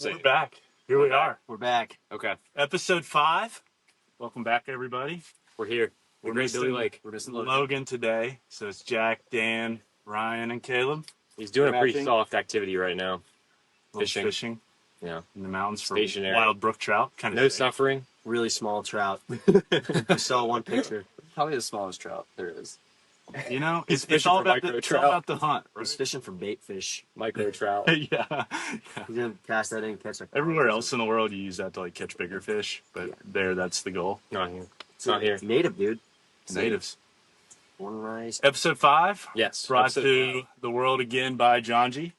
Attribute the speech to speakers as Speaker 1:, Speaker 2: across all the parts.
Speaker 1: We're back. Here we are.
Speaker 2: We're back.
Speaker 1: Okay. Episode 5. Welcome back, everybody.
Speaker 3: We're here.
Speaker 1: We're missing Logan today. So it's Jack, Dan, Ryan, and Caleb.
Speaker 3: He's doing a pretty soft activity right now.
Speaker 1: Fishing.
Speaker 3: Yeah.
Speaker 1: In the mountains for
Speaker 3: Stationary.
Speaker 1: wild brook trout. Kind of
Speaker 3: no suffering.
Speaker 2: Really small trout. I saw one picture. Probably the smallest trout there is.
Speaker 1: You know, it's all about the hunt. Right?
Speaker 2: He's fishing for bait fish.
Speaker 3: Micro trout.
Speaker 1: Yeah.
Speaker 2: He's going to cast that in and catch a
Speaker 1: Everywhere else in the world, you use that to like catch bigger fish. But there, that's the goal.
Speaker 3: Not here. It's not here.
Speaker 2: Native, dude.
Speaker 1: Natives.
Speaker 2: One rice.
Speaker 1: Episode 5.
Speaker 3: Yes.
Speaker 1: Brought to the world again by John G.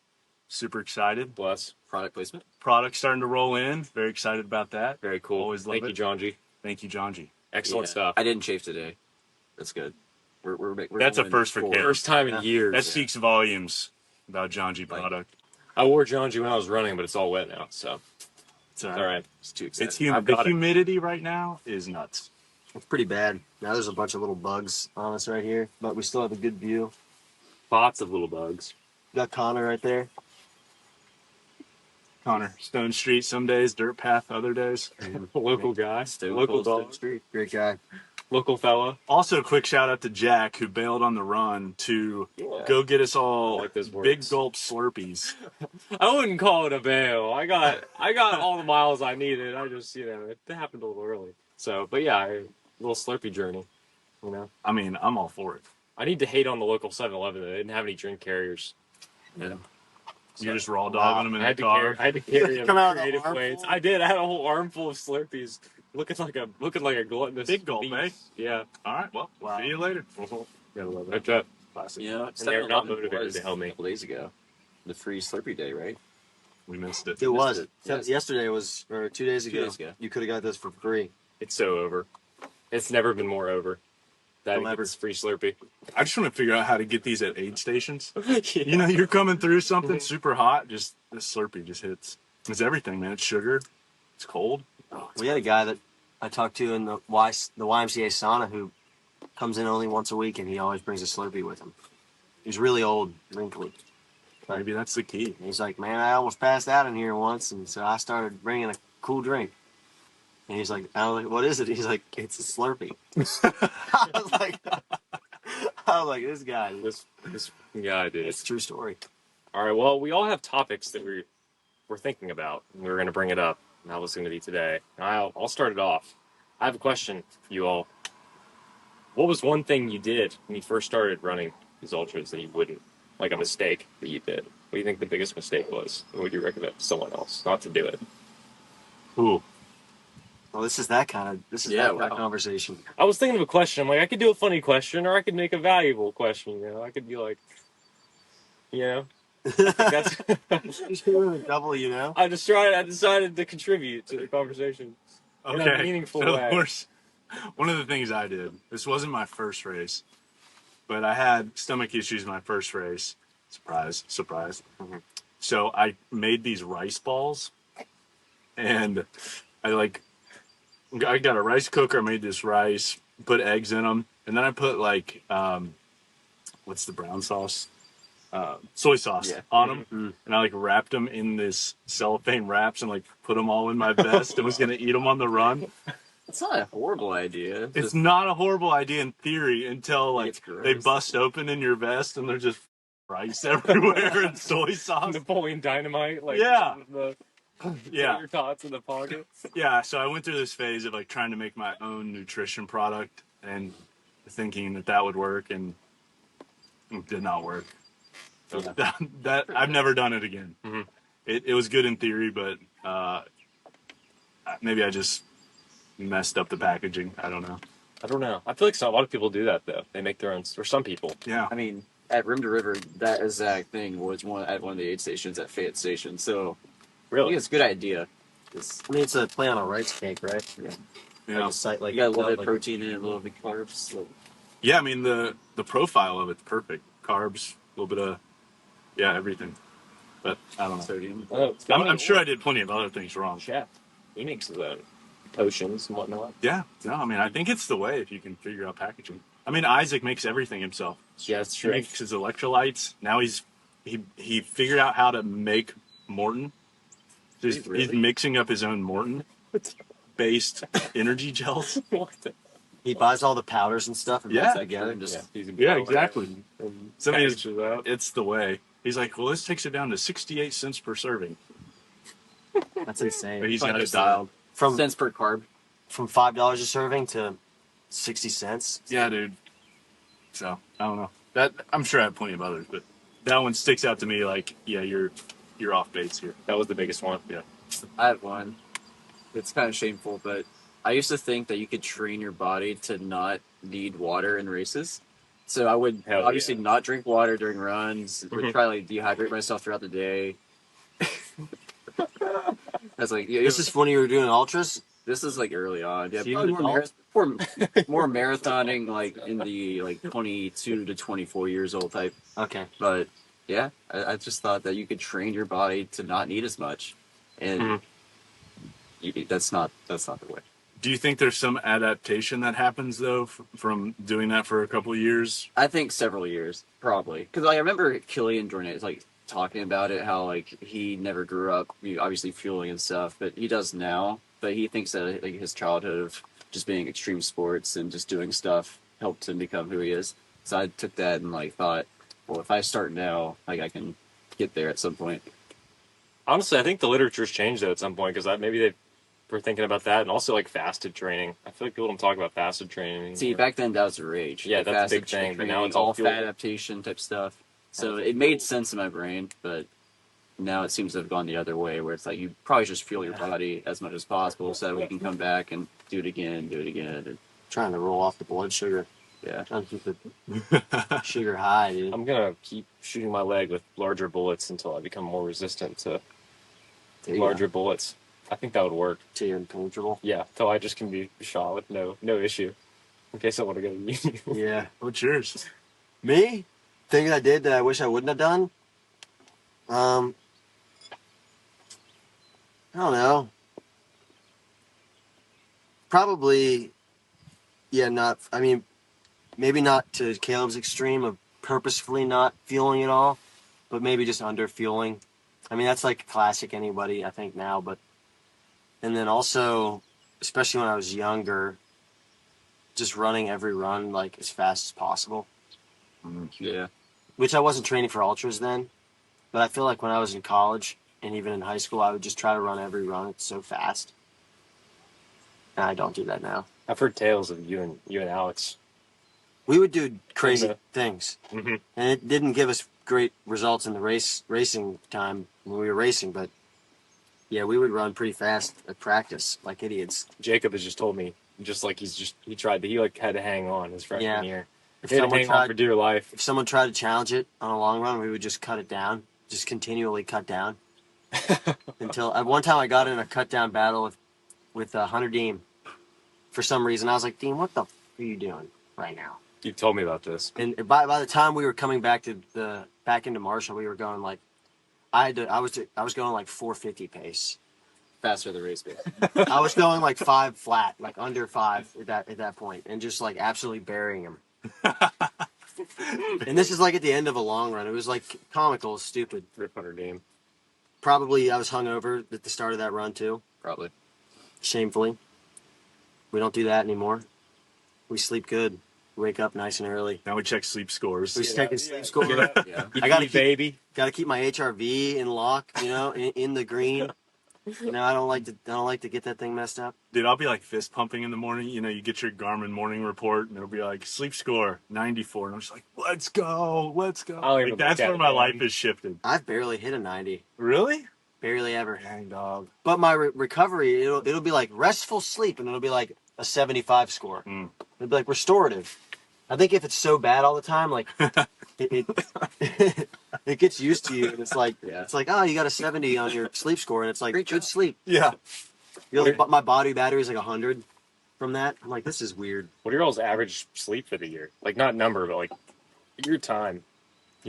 Speaker 1: Super excited.
Speaker 3: Bless.
Speaker 2: Product placement.
Speaker 1: Product starting to roll in. Very excited about that.
Speaker 3: Very cool.
Speaker 1: Always love
Speaker 3: Thank you, John G.
Speaker 1: Thank you, John G.
Speaker 3: Excellent stuff.
Speaker 2: I didn't shave today. That's good. We're
Speaker 1: That's a first for Caleb.
Speaker 3: First time in years.
Speaker 1: That speaks volumes about John G product.
Speaker 3: I wore John G when I was running, but it's all wet now, so
Speaker 1: it's
Speaker 3: all right.
Speaker 2: It's too excited.
Speaker 1: It's humid. The humidity right now is nuts.
Speaker 2: It's pretty bad. Now there's a bunch of little bugs on us right here, but we still have a good view.
Speaker 3: Lots of little bugs.
Speaker 2: Got Connor right there.
Speaker 1: Connor, Stone Street some days, dirt path other days.
Speaker 3: Local guy. Local dog.
Speaker 2: Street. Great guy.
Speaker 3: Local fella.
Speaker 1: Also, a quick shout out to Jack, who bailed on the run to go get us all big gulp Slurpees.
Speaker 3: I wouldn't call it a bail. I got all the miles I needed. I just, it happened a little early. So, but yeah, a little Slurpee journey,
Speaker 1: I mean, I'm all for it.
Speaker 3: I need to hate on the local 7-Eleven. They didn't have any drink carriers.
Speaker 1: Yeah. You're just raw dogging them in the car.
Speaker 3: I had to carry them
Speaker 2: Come out
Speaker 3: creative ways. I did. I had a whole armful of Slurpees. Looking like a gluttonous
Speaker 1: big gulp, eh?
Speaker 3: Yeah.
Speaker 1: All right. Well, see you later.
Speaker 3: Gotta love that.
Speaker 1: Classic.
Speaker 2: Yeah.
Speaker 3: And they're not motivated to help me.
Speaker 2: A couple days ago, the free Slurpee day, right?
Speaker 1: We missed it.
Speaker 2: It was.
Speaker 3: Yes.
Speaker 2: Yesterday was, or 2 days ago.
Speaker 3: 2 days ago.
Speaker 2: You could have got this for free.
Speaker 3: It's so over. It's never been more over. That's free Slurpee.
Speaker 1: I just want to figure out how to get these at aid stations. Yeah. You're coming through something super hot, just this Slurpee just hits. It's everything, man. It's sugar. It's cold.
Speaker 2: We had a guy that I talked to in the YMCA sauna who comes in only once a week, and he always brings a Slurpee with him. He's really old, wrinkly.
Speaker 1: Maybe that's the key.
Speaker 2: And he's like, man, I almost passed out in here once, and so I started bringing a cool drink. And he's like, I was like, what is it? He's like, it's a Slurpee. I was like, this guy.
Speaker 3: This guy, dude.
Speaker 2: It's a true story.
Speaker 3: All right, well, we all have topics that we're thinking about, and we're going to bring it up. And that was going to be today. And I'll start it off. I have a question for you all. What was one thing you did when you first started running these ultras that you wouldn't, like a mistake that you did? What do you think the biggest mistake was? And would you recommend to someone else not to do it?
Speaker 1: Ooh.
Speaker 2: Well, this is that kind of conversation.
Speaker 3: I was thinking of a question. I'm like, I could do a funny question, or I could make a valuable question. I could be like, that's
Speaker 2: double,
Speaker 3: I decided to contribute to the conversation in a meaningful way.
Speaker 1: Of course, one of the things I did, this wasn't my first race, but I had stomach issues my first race. Surprise. Mm-hmm. So I made these rice balls, and I got a rice cooker. I made this rice, put eggs in them, and then I put what's the brown sauce? Soy sauce on them, and I wrapped them in this cellophane wraps and put them all in my vest and was gonna eat them on the run.
Speaker 2: It's not a horrible idea.
Speaker 1: It's not a horrible idea in theory until they bust open in your vest and there's just rice everywhere and soy sauce.
Speaker 3: Napoleon Dynamite, your tots in the pocket.
Speaker 1: Yeah, so I went through this phase of trying to make my own nutrition product and thinking that would work, and it did not work. That I've never done it again.
Speaker 3: Mm-hmm.
Speaker 1: It was good in theory, but maybe I just messed up the packaging. I don't know.
Speaker 3: I feel like a lot of people do that though. They make their own, or some people.
Speaker 1: Yeah.
Speaker 4: I mean, at Rim to River, that exact thing was at one of the aid stations at Fayette Station. So,
Speaker 3: really,
Speaker 4: I think it's a good idea.
Speaker 2: It's a play on a rice cake, right?
Speaker 1: Yeah.
Speaker 4: You got a little bit of protein in it, a little bit of carbs. So.
Speaker 1: Yeah, I mean the profile of it's perfect. Carbs, a little bit of everything. But I don't know.
Speaker 4: Sodium.
Speaker 1: I'm sure I did plenty of other things wrong.
Speaker 3: Chef, he makes his own potions and whatnot.
Speaker 1: Yeah, no, I mean I think it's the way if you can figure out packaging. I mean Isaac makes everything himself.
Speaker 3: Yeah, that's true.
Speaker 1: He makes his electrolytes. Now he figured out how to make Morton. He's mixing up his own Morton-based energy gels.
Speaker 2: He buys all the powders and stuff and
Speaker 1: Yeah.
Speaker 2: puts it together.
Speaker 4: And just
Speaker 1: Yeah, exactly. So
Speaker 3: Packages
Speaker 1: it's the way. He's like, well, this takes it down to 68 cents per serving.
Speaker 2: That's insane.
Speaker 1: But he's got it
Speaker 4: Just,
Speaker 1: dialed.
Speaker 2: From
Speaker 4: cents per carb.
Speaker 2: $5 a serving to 60 cents.
Speaker 1: Yeah, dude. So I don't know. That I'm sure I have plenty of others, but that one sticks out to me. Like, yeah, you're off base here.
Speaker 3: That was the biggest one.
Speaker 1: Yeah.
Speaker 4: I have one. It's kind of shameful, but I used to think that you could train your body to not need water in races. So I would
Speaker 3: Hell
Speaker 4: obviously
Speaker 3: yeah.
Speaker 4: not drink water during runs. Would try to like dehydrate myself throughout the day. That's like
Speaker 2: This is when you were doing ultras?
Speaker 4: this is like early on. Yeah,
Speaker 2: So you
Speaker 4: probably
Speaker 2: did
Speaker 4: more marathoning like in the like 22 to 24 years old type.
Speaker 2: Okay.
Speaker 4: But yeah, I just thought that you could train your body to not need as much, and that's not the way.
Speaker 1: Do you think there's some adaptation that happens though from doing that for a couple of years?
Speaker 4: I think several years, probably. Because like, I remember Killian Jornet like talking about it, how like he never grew up, obviously fueling and stuff, but he does now. But he thinks that like his childhood of just being extreme sports and just doing stuff helped him become who he is. So I took that and like thought, well, if I start now, like I can get there at some point.
Speaker 3: Honestly, I think the literature's changed though at some point because maybe they were thinking about that, and also like fasted training. I feel like people don't talk about fasted training.
Speaker 4: See, back then that was the rage.
Speaker 3: Yeah,
Speaker 4: Like,
Speaker 3: that's a
Speaker 4: fasted
Speaker 3: big thing, but now
Speaker 4: training,
Speaker 3: it's all fuel.
Speaker 4: fat adaptation type stuff. So it made sense in my brain, but now it seems to have gone the other way, where it's like you probably just fuel your body as much as possible so that we can come back and do it again. And,
Speaker 2: Trying to roll off the blood sugar.
Speaker 4: yeah.
Speaker 2: Trying to keep the sugar high, dude.
Speaker 3: I'm gonna keep shooting my leg with larger bullets until I become more resistant to larger bullets. I think that would work.
Speaker 2: Till you're impenetrable.
Speaker 3: Yeah, till I just can be shot with no issue. In case I want to go to uni.
Speaker 2: Yeah.
Speaker 1: What's yours?
Speaker 2: Me? Things I did that I wish I wouldn't have done? I don't know. Probably, yeah, maybe not to Caleb's extreme of purposefully not fueling at all, but maybe just under fueling. I mean, that's like classic anybody, I think, now, and then also, especially when I was younger, just running every run like as fast as possible.
Speaker 4: Yeah.
Speaker 2: Which I wasn't training for ultras then, but I feel like when I was in college and even in high school, I would just try to run every run. It's so fast. And I don't do that now.
Speaker 3: I've heard tales of you and Alex.
Speaker 2: We would do crazy things.
Speaker 3: Mm-hmm.
Speaker 2: And it didn't give us great results in the racing time when we were racing, but yeah, we would run pretty fast at practice like idiots.
Speaker 3: Jacob has just told me, just like he tried to, he like had to hang on his freshman year.
Speaker 2: If
Speaker 3: He had to
Speaker 2: someone,
Speaker 3: hang on for dear life.
Speaker 2: if someone tried to challenge it on a long run, we would just cut it down, just continually cut down. Until at one time I got in a cut down battle with Hunter Deem. For some reason, I was like, Dean, what the f are you doing right now?
Speaker 3: You've told me about this.
Speaker 2: And by the time we were coming back into Marshall, we were going like, I was going like 450 pace.
Speaker 4: Faster the race pace.
Speaker 2: I was going like 5 flat, like under 5 at that point, and just like absolutely burying him. And this is like at the end of a long run. It was like comical, stupid.
Speaker 3: Rip Hunter game.
Speaker 2: Probably I was hungover at the start of that run too.
Speaker 4: Probably.
Speaker 2: Shamefully. We don't do that anymore. We sleep good. Wake up nice and early.
Speaker 1: Now we check sleep scores.
Speaker 2: We take a sleep score.
Speaker 4: Yeah.
Speaker 2: I gotta keep,
Speaker 3: baby.
Speaker 2: gotta keep my HRV in lock, in the green. I don't like to get that thing messed up.
Speaker 1: Dude, I'll be like fist pumping in the morning. You get your Garmin morning report, and it'll be like sleep score 94, and I'm just like, let's go. Like, that's where my life has shifted.
Speaker 2: I've barely hit a 90.
Speaker 1: Really?
Speaker 2: Barely ever.
Speaker 1: Dang, dog.
Speaker 2: But my recovery, it'll be like restful sleep, and it'll be like a 75 score. It'll be like restorative. I think if it's so bad all the time, like it it gets used to you, and it's like it's like, oh, you got a 70 on your sleep score, and it's like good sleep.
Speaker 1: Yeah.
Speaker 2: But my body battery is like 100 from that. I'm like, this is weird.
Speaker 3: What are your all's average sleep for the year? Like not number, but like your time.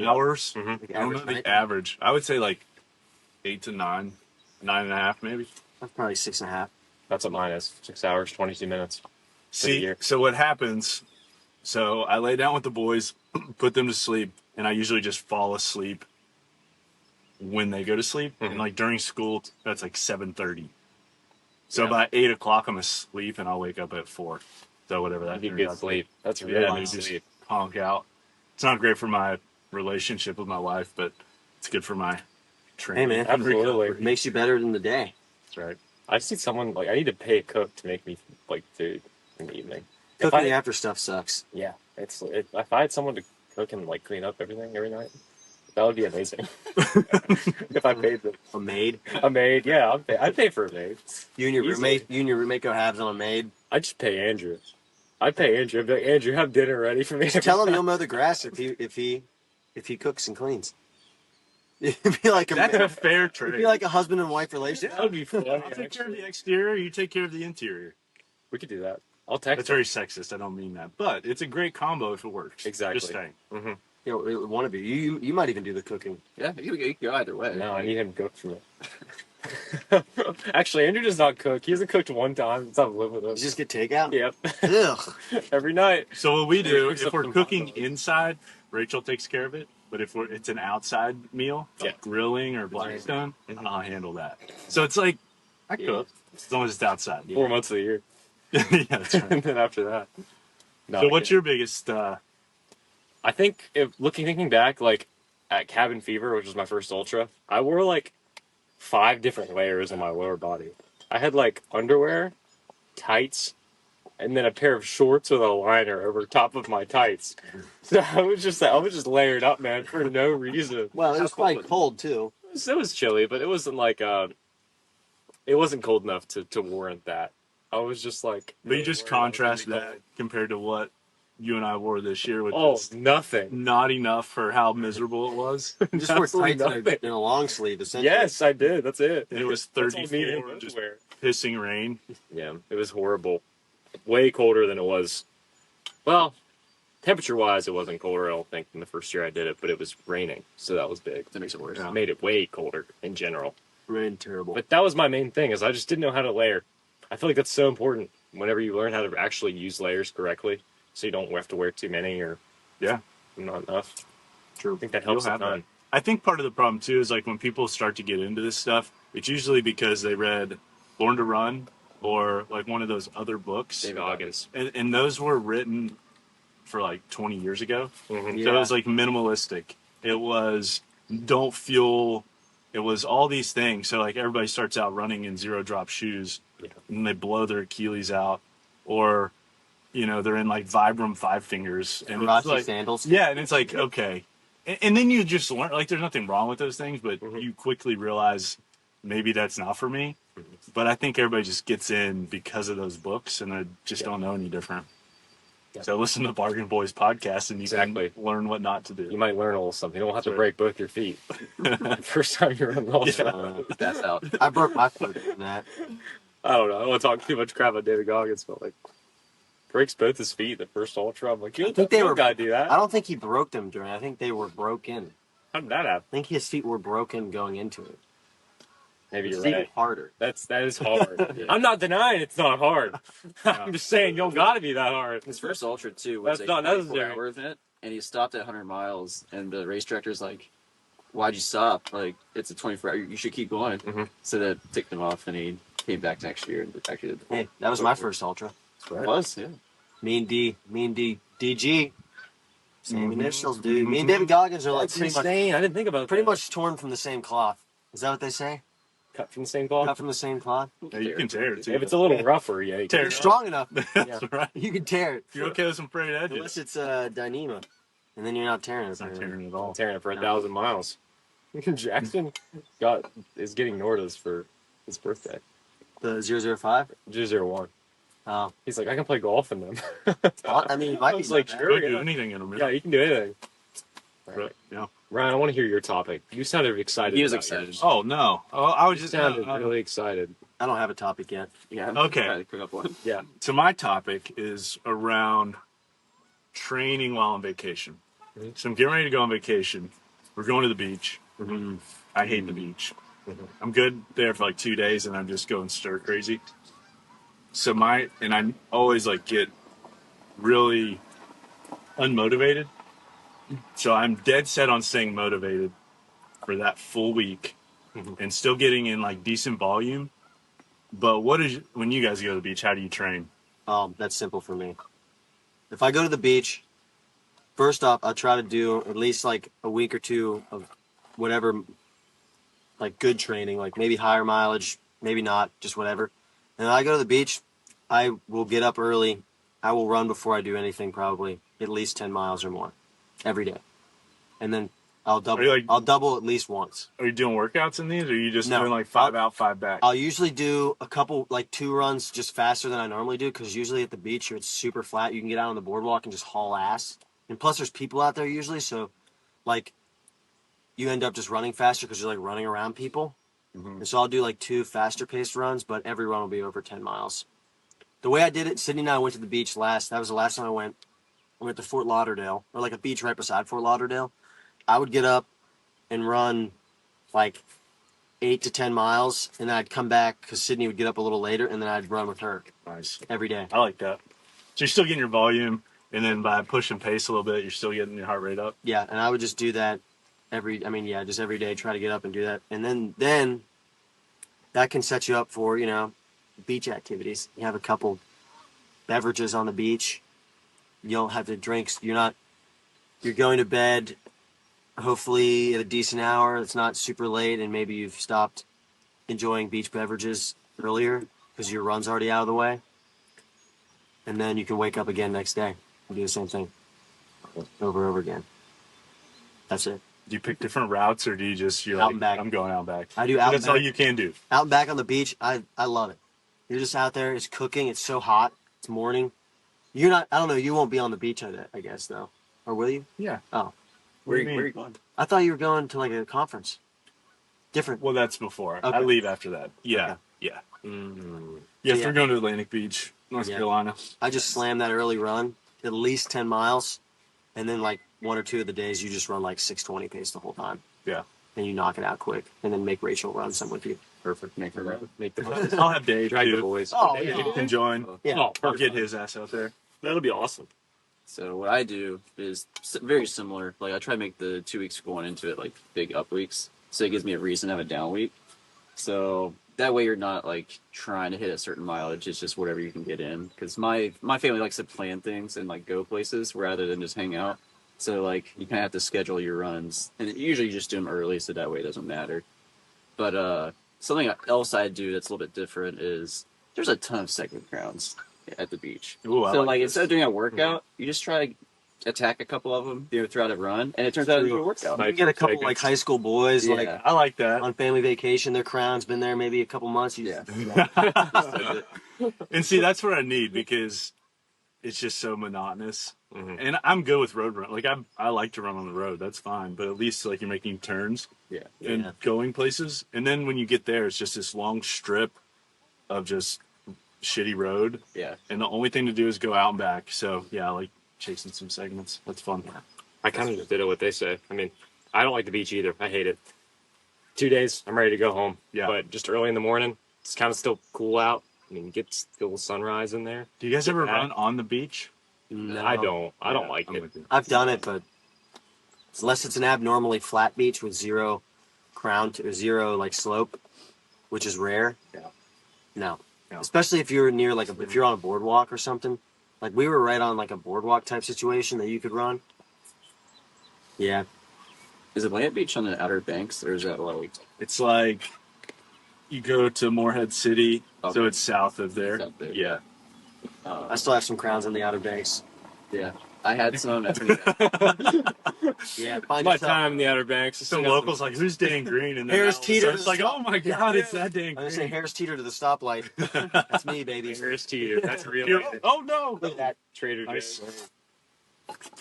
Speaker 1: Hours?
Speaker 3: Mm-hmm.
Speaker 2: Like
Speaker 1: I don't know
Speaker 2: average night.
Speaker 1: the average. I would say like 8 to 9, 9.5 maybe.
Speaker 2: That's probably 6.5.
Speaker 3: That's what mine is. 6 hours, 22 minutes. the
Speaker 1: See,
Speaker 3: year.
Speaker 1: so what happens, so I lay down with the boys, put them to sleep, and I usually just fall asleep when they go to sleep,
Speaker 3: Mhm.
Speaker 1: and like during school, that's like 7:30. So
Speaker 3: Yeah.
Speaker 1: by 8 o'clock, I'm asleep, and I'll wake up at 4. So whatever that
Speaker 3: You
Speaker 1: turns
Speaker 3: get
Speaker 1: out to
Speaker 3: sleep. That's
Speaker 1: be.
Speaker 3: really
Speaker 1: Yeah,
Speaker 3: good
Speaker 1: they just
Speaker 3: sleep.
Speaker 1: honk out. It's not great for my relationship with my wife, but it's good for my training.
Speaker 2: man.
Speaker 1: and
Speaker 3: Absolutely.
Speaker 1: recovery.
Speaker 2: Makes you better in the day.
Speaker 1: That's right.
Speaker 3: I see someone like I need to pay a cook to make me like food in the evening. If
Speaker 2: Cooking
Speaker 3: I,
Speaker 2: the after stuff sucks.
Speaker 3: yeah, if I had someone to cook and like clean up everything every night, that would be amazing. If I paid them
Speaker 2: A maid.
Speaker 3: a maid, yeah, I'd pay for a maid.
Speaker 2: You and your
Speaker 3: Easily.
Speaker 2: roommate go halves on a maid.
Speaker 3: I'd just pay Andrew. I'd pay Andrew. I'd be like, Andrew, have dinner ready for me.
Speaker 2: Just tell him you'll mow the grass if he cooks and cleans. It'd be like
Speaker 1: That's a fair trade.
Speaker 2: it'd be like a husband and wife relationship.
Speaker 3: That would be funny.
Speaker 1: I'll take care of the exterior. You take care of the interior.
Speaker 3: We could do that. I'll text.
Speaker 1: That's very sexist. I don't mean that, but it's a great combo if it works.
Speaker 3: Exactly.
Speaker 1: Just saying.
Speaker 3: Mm-hmm.
Speaker 2: You know, one of you might even do the cooking.
Speaker 4: Yeah, you can go either way.
Speaker 3: No, I need him to cook for me. Actually, Andrew does not cook. He hasn't cooked one time since I've lived with him.
Speaker 2: You just get takeout.
Speaker 3: Yep.
Speaker 2: Ugh.
Speaker 3: Every night.
Speaker 1: So what we do,
Speaker 3: Cooks
Speaker 1: if
Speaker 3: up
Speaker 1: we're
Speaker 3: some
Speaker 1: cooking
Speaker 3: hot dogs.
Speaker 1: inside, Rachel takes care of it. But if it's an outside meal, like
Speaker 3: Yeah.
Speaker 1: grilling or Blackstone,
Speaker 3: Mhm.
Speaker 1: I'll handle that. So it's like I
Speaker 3: Yeah.
Speaker 1: cook as long as it's outside.
Speaker 3: 4 months of the year.
Speaker 1: Yeah, that's right.
Speaker 3: And then after that. No,
Speaker 1: So what's your biggest?
Speaker 3: I think thinking back, like at Cabin Fever, which was my first ultra, I wore like 5 different layers on my lower body. I had like underwear, tights, and then a pair of shorts with a liner over top of my tights. So I was just layered up, man, for no reason.
Speaker 2: Well, it was
Speaker 4: How cold
Speaker 2: probably
Speaker 4: was it?
Speaker 2: cold too.
Speaker 3: It was chilly, but it wasn't like it wasn't cold enough to warrant that. I was just like.
Speaker 1: But you just
Speaker 3: worried I was gonna
Speaker 1: contrast
Speaker 3: be
Speaker 1: that
Speaker 3: cold.
Speaker 1: compared to what you and I wore this year, which
Speaker 3: Oh,
Speaker 1: is
Speaker 3: nothing.
Speaker 1: not enough for how miserable it was.
Speaker 2: You just wore
Speaker 3: Absolutely
Speaker 2: tights
Speaker 3: nothing.
Speaker 2: in a long sleeve, essentially.
Speaker 3: Yes, I did. That's it.
Speaker 1: And it was
Speaker 3: That's all me and
Speaker 1: 34,
Speaker 3: him
Speaker 1: just
Speaker 3: wear.
Speaker 1: pissing rain.
Speaker 3: Yeah, it was horrible. Way colder than it was. Well, temperature-wise, it wasn't colder, I don't think, than the first year I did it, but it was raining, so that was big.
Speaker 4: That makes it worse.
Speaker 1: Yeah.
Speaker 3: It made it way colder in general.
Speaker 2: Rain terrible.
Speaker 3: But that was my main thing, is I just didn't know how to layer. I feel like that's so important whenever you learn how to actually use layers correctly, so you don't have to wear too many or
Speaker 1: Yeah,
Speaker 3: not enough.
Speaker 1: true.
Speaker 3: I think that helps a
Speaker 1: You'll have
Speaker 3: ton.
Speaker 1: that. I think part of the problem too is like when people start to get into this stuff, it's usually because they read Born to Run or like one of those other books.
Speaker 3: David Goggins.
Speaker 1: And those were written for like 20 years ago.
Speaker 3: Mhm.
Speaker 2: Yeah.
Speaker 1: So it was like minimalistic. It was don't fuel. It was all these things. So like everybody starts out running in 0-drop shoes,
Speaker 3: Yeah.
Speaker 1: and they blow their Achilles out, or they're in like Vibram 5 fingers and it's
Speaker 2: Karachi
Speaker 1: like,
Speaker 2: sandals.
Speaker 1: yeah, and it's like okay, and then you just learn like there's nothing wrong with those things, but
Speaker 3: Mhm.
Speaker 1: you quickly realize maybe that's not for me. But I think everybody just gets in because of those books, and they just
Speaker 3: Yeah.
Speaker 1: don't know any different.
Speaker 3: Yeah.
Speaker 1: So listen to Bargain Boys podcast, and you
Speaker 3: Exactly.
Speaker 1: can learn what not to do.
Speaker 3: You might learn a little something. You don't have to
Speaker 1: That's
Speaker 3: break both your feet. First time you run the ultra.
Speaker 4: That's out.
Speaker 2: I broke my foot in that.
Speaker 3: I don't know. I don't want to talk too much crap about David Goggins, but like breaks both his feet the first ultra. I'm like, you
Speaker 2: think they
Speaker 3: don't
Speaker 2: were-
Speaker 3: gotta do that.
Speaker 2: I don't think he broke them during. I think they were broken.
Speaker 3: How did that happen?
Speaker 2: I think his feet were broken going into it.
Speaker 3: Maybe
Speaker 2: It's
Speaker 3: you're
Speaker 2: even
Speaker 3: right.
Speaker 2: harder.
Speaker 3: That is hard.
Speaker 4: Yeah.
Speaker 3: I'm not denying it's not hard. I'm just saying you don't gotta be that hard.
Speaker 4: His first ultra too was
Speaker 3: That's
Speaker 4: like
Speaker 3: not
Speaker 4: 24
Speaker 3: necessary.
Speaker 4: hours in it, and he stopped at 100 miles, and the race director's like, "Why'd you stop? Like it's a 24 hour. You should keep going."
Speaker 3: Mhm.
Speaker 4: So that ticked him off, and he came back next year and actually did the
Speaker 2: Hey, that was my first ultra.
Speaker 4: It was, yeah.
Speaker 2: Me and DG. Same
Speaker 1: Mhm.
Speaker 2: initials, dude. Me and David Goggins are like
Speaker 3: That's insane. I didn't think about
Speaker 2: pretty
Speaker 3: that.
Speaker 2: much torn from the same cloth. Is that what they say?
Speaker 3: Cut from the same cloth.
Speaker 2: Cut from the same cloth.
Speaker 1: Yeah, you can tear it too.
Speaker 3: If it's a little rougher, yeah. You
Speaker 1: Tear
Speaker 3: can.
Speaker 2: You're
Speaker 1: it
Speaker 2: strong enough.
Speaker 1: That's right.
Speaker 2: You can tear it.
Speaker 1: You're okay with some frayed
Speaker 2: Unless
Speaker 1: edges.
Speaker 2: it's Dyneema. And then you're not tearing it.
Speaker 1: It's not tearing at all.
Speaker 3: Tearing it for 1,000 miles. Jackson is getting Nordas for his birthday.
Speaker 2: The 005?
Speaker 3: 001.
Speaker 2: Oh.
Speaker 3: He's like, I can play golf in them.
Speaker 2: Well, I mean, it might
Speaker 3: I
Speaker 2: be
Speaker 3: was like,
Speaker 2: not bad.
Speaker 3: sure.
Speaker 1: Could do
Speaker 3: Yeah.
Speaker 1: anything in a
Speaker 3: Yeah,
Speaker 1: minute.
Speaker 3: you can do anything.
Speaker 1: But, yeah.
Speaker 3: Ryan, I want to hear your topic. You sounded excited.
Speaker 4: He was
Speaker 3: about
Speaker 4: excited.
Speaker 3: yours.
Speaker 1: Oh no. Oh, I was
Speaker 3: You
Speaker 1: just
Speaker 3: sounded really excited.
Speaker 2: I don't have a topic yet.
Speaker 4: Yeah.
Speaker 1: Okay.
Speaker 4: Try to cook up one.
Speaker 3: Yeah.
Speaker 1: So my topic is around training while on vacation.
Speaker 3: Mhm.
Speaker 1: So I'm getting ready to go on vacation. We're going to the beach.
Speaker 3: Mm-hmm.
Speaker 1: I hate the beach.
Speaker 3: Mhm.
Speaker 1: I'm good there for like 2 days, and I'm just going stir crazy. So I always like get really unmotivated. So I'm dead set on staying motivated. for that full week and still getting in like decent volume. But when you guys go to the beach, how do you train?
Speaker 2: That's simple for me. If I go to the beach, first off, I'll try to do at least like a week or two of whatever, like good training, like maybe higher mileage, maybe not, just whatever. And then I go to the beach, I will get up early. I will run before I do anything, probably at least 10 miles or more every day. And then I'll double at least once.
Speaker 1: Are you doing workouts in these, or are you just
Speaker 2: No,
Speaker 1: doing like 5 out, 5 back?
Speaker 2: I'll usually do a couple, like 2 runs just faster than I normally do, because usually at the beach it's super flat. You can get out on the boardwalk and just haul ass. And plus there's people out there usually, so like you end up just running faster because you're like running around people. And so I'll do like 2 faster paced runs, but every run will be over 10 miles. The way I did it, Sydney and I went to the beach that was the last time I went. I went to Fort Lauderdale, or like a beach right beside Fort Lauderdale. I would get up and run like 8 to 10 miles, and then I'd come back because Sydney would get up a little later, and then I'd run with her.
Speaker 1: Nice.
Speaker 2: Every day.
Speaker 1: I like that. So you're still getting your volume, and then by pushing pace a little bit, you're still getting your heart rate up.
Speaker 2: Yeah, and I would just do that just every day, try to get up and do that. And then that can set you up for, beach activities. You have a couple beverages on the beach. You don't have to drink. You're going to bed hopefully at a decent hour. It's not super late, and maybe you've stopped enjoying beach beverages earlier because your run's already out of the way. And then you can wake up again next day and do the same thing over and over again. That's it.
Speaker 1: Do you pick different routes, or do you just,
Speaker 2: Out and back.
Speaker 1: I'm going out and back?
Speaker 2: I do out and
Speaker 1: That's
Speaker 2: back.
Speaker 1: all you can do.
Speaker 2: Out and back on the beach, I love it. You're just out there. It's cooking. It's so hot. It's morning. I don't know. You won't be on the beach, I guess, though. Or will you?
Speaker 1: Yeah.
Speaker 2: Oh.
Speaker 4: Where
Speaker 1: do you mean?
Speaker 4: are you going?
Speaker 2: I thought you were going to like a conference. Different.
Speaker 1: Well, that's before.
Speaker 2: Okay.
Speaker 1: I leave after that. Yeah.
Speaker 2: Okay.
Speaker 1: Yeah.
Speaker 3: Mm.
Speaker 1: Yes,
Speaker 2: Yeah.
Speaker 1: we're going to Atlantic Beach, North
Speaker 2: Yeah.
Speaker 1: Carolina.
Speaker 2: I just slammed that early run, at least 10 miles. And then like 1 or 2 of the days, you just run like 6:20 pace the whole time.
Speaker 1: Yeah.
Speaker 2: And you knock it out quick. And then make Rachel run some with you.
Speaker 3: Perfect.
Speaker 4: Make her run.
Speaker 3: Make the most.
Speaker 1: I'll have Dave
Speaker 3: Drag the
Speaker 1: too.
Speaker 3: boys.
Speaker 2: Oh,
Speaker 1: Dave
Speaker 2: yeah.
Speaker 1: can join.
Speaker 2: Yeah.
Speaker 3: Oh,
Speaker 1: I'll
Speaker 3: perfect.
Speaker 1: get his ass out there.
Speaker 3: That'll be awesome.
Speaker 4: So what I do is very similar. Like I try to make the 2 weeks going into it like big up weeks, so it gives me a reason to have a down week. So that way you're not like trying to hit a certain mileage. It's just whatever you can get in. Because my family likes to plan things and like go places rather than just hang out. So like you kind of have to schedule your runs, and usually you just do them early, so that way it doesn't matter. But something else I do that's a little bit different is there's a ton of segment crowns at the beach.
Speaker 1: Ooh, I
Speaker 4: So
Speaker 1: like
Speaker 4: like
Speaker 1: this.
Speaker 4: instead of doing a workout, you just try to attack a couple of them throughout a run, and it turns out into a workout.
Speaker 2: You can get a couple like high school boys like
Speaker 4: Yeah.
Speaker 1: I like that.
Speaker 2: on family vacation. Their crown's been there maybe a couple months. You just-
Speaker 1: And see, that's what I need, because it's just so monotonous.
Speaker 3: Mhm.
Speaker 1: And I'm good with road run. Like I like to run on the road. That's fine. But at least like you're making turns
Speaker 4: Yeah.
Speaker 1: and
Speaker 2: Yeah.
Speaker 1: going places. And then when you get there, it's just this long strip of just shitty road.
Speaker 4: Yeah.
Speaker 1: And the only thing to do is go out and back. So yeah, I like chasing some segments. That's fun.
Speaker 3: I kind of just did what they say. I mean, I don't like the beach either. I hate it. 2 days, I'm ready to go home.
Speaker 1: Yeah.
Speaker 3: But just early in the morning, it's kind of still cool out. I mean, get a little sunrise in there.
Speaker 1: Do you guys ever
Speaker 3: Yeah.
Speaker 1: run on the beach?
Speaker 2: No.
Speaker 3: I don't
Speaker 1: Yeah,
Speaker 3: like
Speaker 1: I'm
Speaker 3: it.
Speaker 1: with you.
Speaker 2: I've done it, but unless it's an abnormally flat beach with zero crown or zero like slope, which is rare.
Speaker 1: Yeah.
Speaker 2: No.
Speaker 1: Yeah.
Speaker 2: Especially if you're near like if you're on a boardwalk or something. Like we were right on like a boardwalk type situation that you could run. Yeah.
Speaker 4: Is Atlantic Beach on the Outer Banks, or is that like
Speaker 1: It's like you go to Morehead City, so
Speaker 4: Okay.
Speaker 1: it's south of there.
Speaker 4: South there.
Speaker 1: Yeah.
Speaker 2: I still have some crowns in the Outer Banks.
Speaker 4: yeah? I had some.
Speaker 2: Yeah. Find
Speaker 3: My
Speaker 2: yourself.
Speaker 3: time in the Outer Banks.
Speaker 1: Some locals like, who's Dan Green? And then
Speaker 2: Harris
Speaker 1: all of a
Speaker 2: Teeter.
Speaker 1: sudden It's like, oh my god, it's that Dan
Speaker 2: I'm gonna say
Speaker 1: Green.
Speaker 2: Harris Teeter to the stoplight. That's me, baby.
Speaker 3: Harris Teeter. That's real.
Speaker 1: You're- oh no!
Speaker 2: Look at that.
Speaker 3: Trader
Speaker 1: Nice.
Speaker 3: Joe's.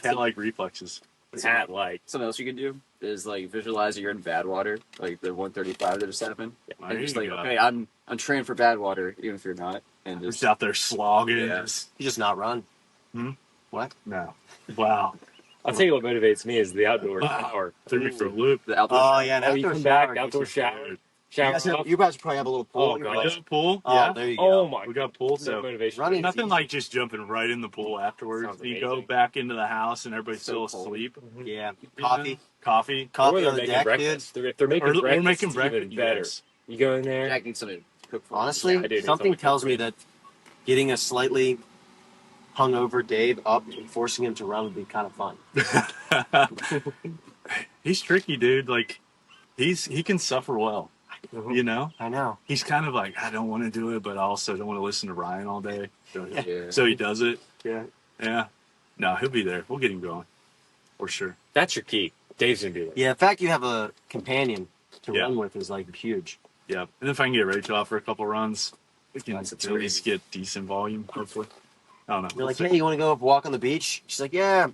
Speaker 1: Cat like reflexes.
Speaker 3: Hat like.
Speaker 4: Something else you can do is like visualize that you're in bad water, like the 135 that just happened,
Speaker 1: There
Speaker 4: and
Speaker 1: you
Speaker 4: just like,
Speaker 1: go.
Speaker 4: okay, I'm trained for bad water, even if you're not, and
Speaker 1: Just
Speaker 4: just
Speaker 1: out there slogging.
Speaker 4: Yeah.
Speaker 1: Just,
Speaker 2: You just not run.
Speaker 1: Hmm?
Speaker 2: What?
Speaker 1: no. Wow.
Speaker 3: I'll tell you what motivates me is the outdoor
Speaker 1: Wow.
Speaker 3: shower.
Speaker 1: Threw me for a loop.
Speaker 4: the outdoor.
Speaker 2: Oh yeah, an
Speaker 3: Oh, you
Speaker 2: outdoor
Speaker 3: come back,
Speaker 2: shower
Speaker 3: outdoor
Speaker 2: gets you-
Speaker 3: shower. Shower off.
Speaker 2: You guys probably have a little pool.
Speaker 3: Oh,
Speaker 2: at your
Speaker 3: God.
Speaker 1: We
Speaker 2: place.
Speaker 1: got a pool.
Speaker 2: Oh,
Speaker 1: Yeah.
Speaker 2: there you go.
Speaker 3: Oh my!
Speaker 1: We got a pool,
Speaker 3: No
Speaker 1: so
Speaker 3: motivation.
Speaker 2: Running-
Speaker 1: nothing like just jumping right in the pool afterwards.
Speaker 3: Sounds
Speaker 1: You go
Speaker 3: amazing.
Speaker 1: back into the house and everybody's
Speaker 4: So
Speaker 1: still
Speaker 4: cold.
Speaker 1: asleep.
Speaker 2: Yeah.
Speaker 1: You
Speaker 2: Coffee.
Speaker 1: know? Coffee.
Speaker 3: Or
Speaker 2: Coffee
Speaker 3: they're
Speaker 2: on the
Speaker 3: making
Speaker 2: deck, dude.
Speaker 3: breakfast. If they're making
Speaker 1: Or
Speaker 3: breakfast,
Speaker 1: making
Speaker 3: it's
Speaker 1: breakfast.
Speaker 3: even better.
Speaker 1: Yes.
Speaker 3: You go in there.
Speaker 4: Jack needs something to cook for.
Speaker 2: Honestly,
Speaker 3: I do need
Speaker 2: something
Speaker 3: something
Speaker 2: tells me
Speaker 3: different.
Speaker 2: that getting a slightly hungover Dave up and forcing him to run would be kind of fun.
Speaker 1: He's tricky, dude. Like he can suffer well. You know?
Speaker 2: I know.
Speaker 1: He's kind of like, I don't want to do it, but I also don't want to listen to Ryan all day.
Speaker 4: Yeah.
Speaker 1: So he does it.
Speaker 2: Yeah.
Speaker 1: Yeah. No, he'll be there. We'll get him going. For sure.
Speaker 3: That's your key. Dave's gonna do it.
Speaker 2: Yeah, the fact you have a companion to
Speaker 1: Yeah.
Speaker 2: run with is like huge.
Speaker 1: Yeah. And if I can get Rachel out for a couple runs, we can
Speaker 4: That's
Speaker 1: at
Speaker 4: a
Speaker 1: least get decent volume, hopefully. I don't know.
Speaker 2: You're like, hey, you want to go walk on the beach? She's like, yeah.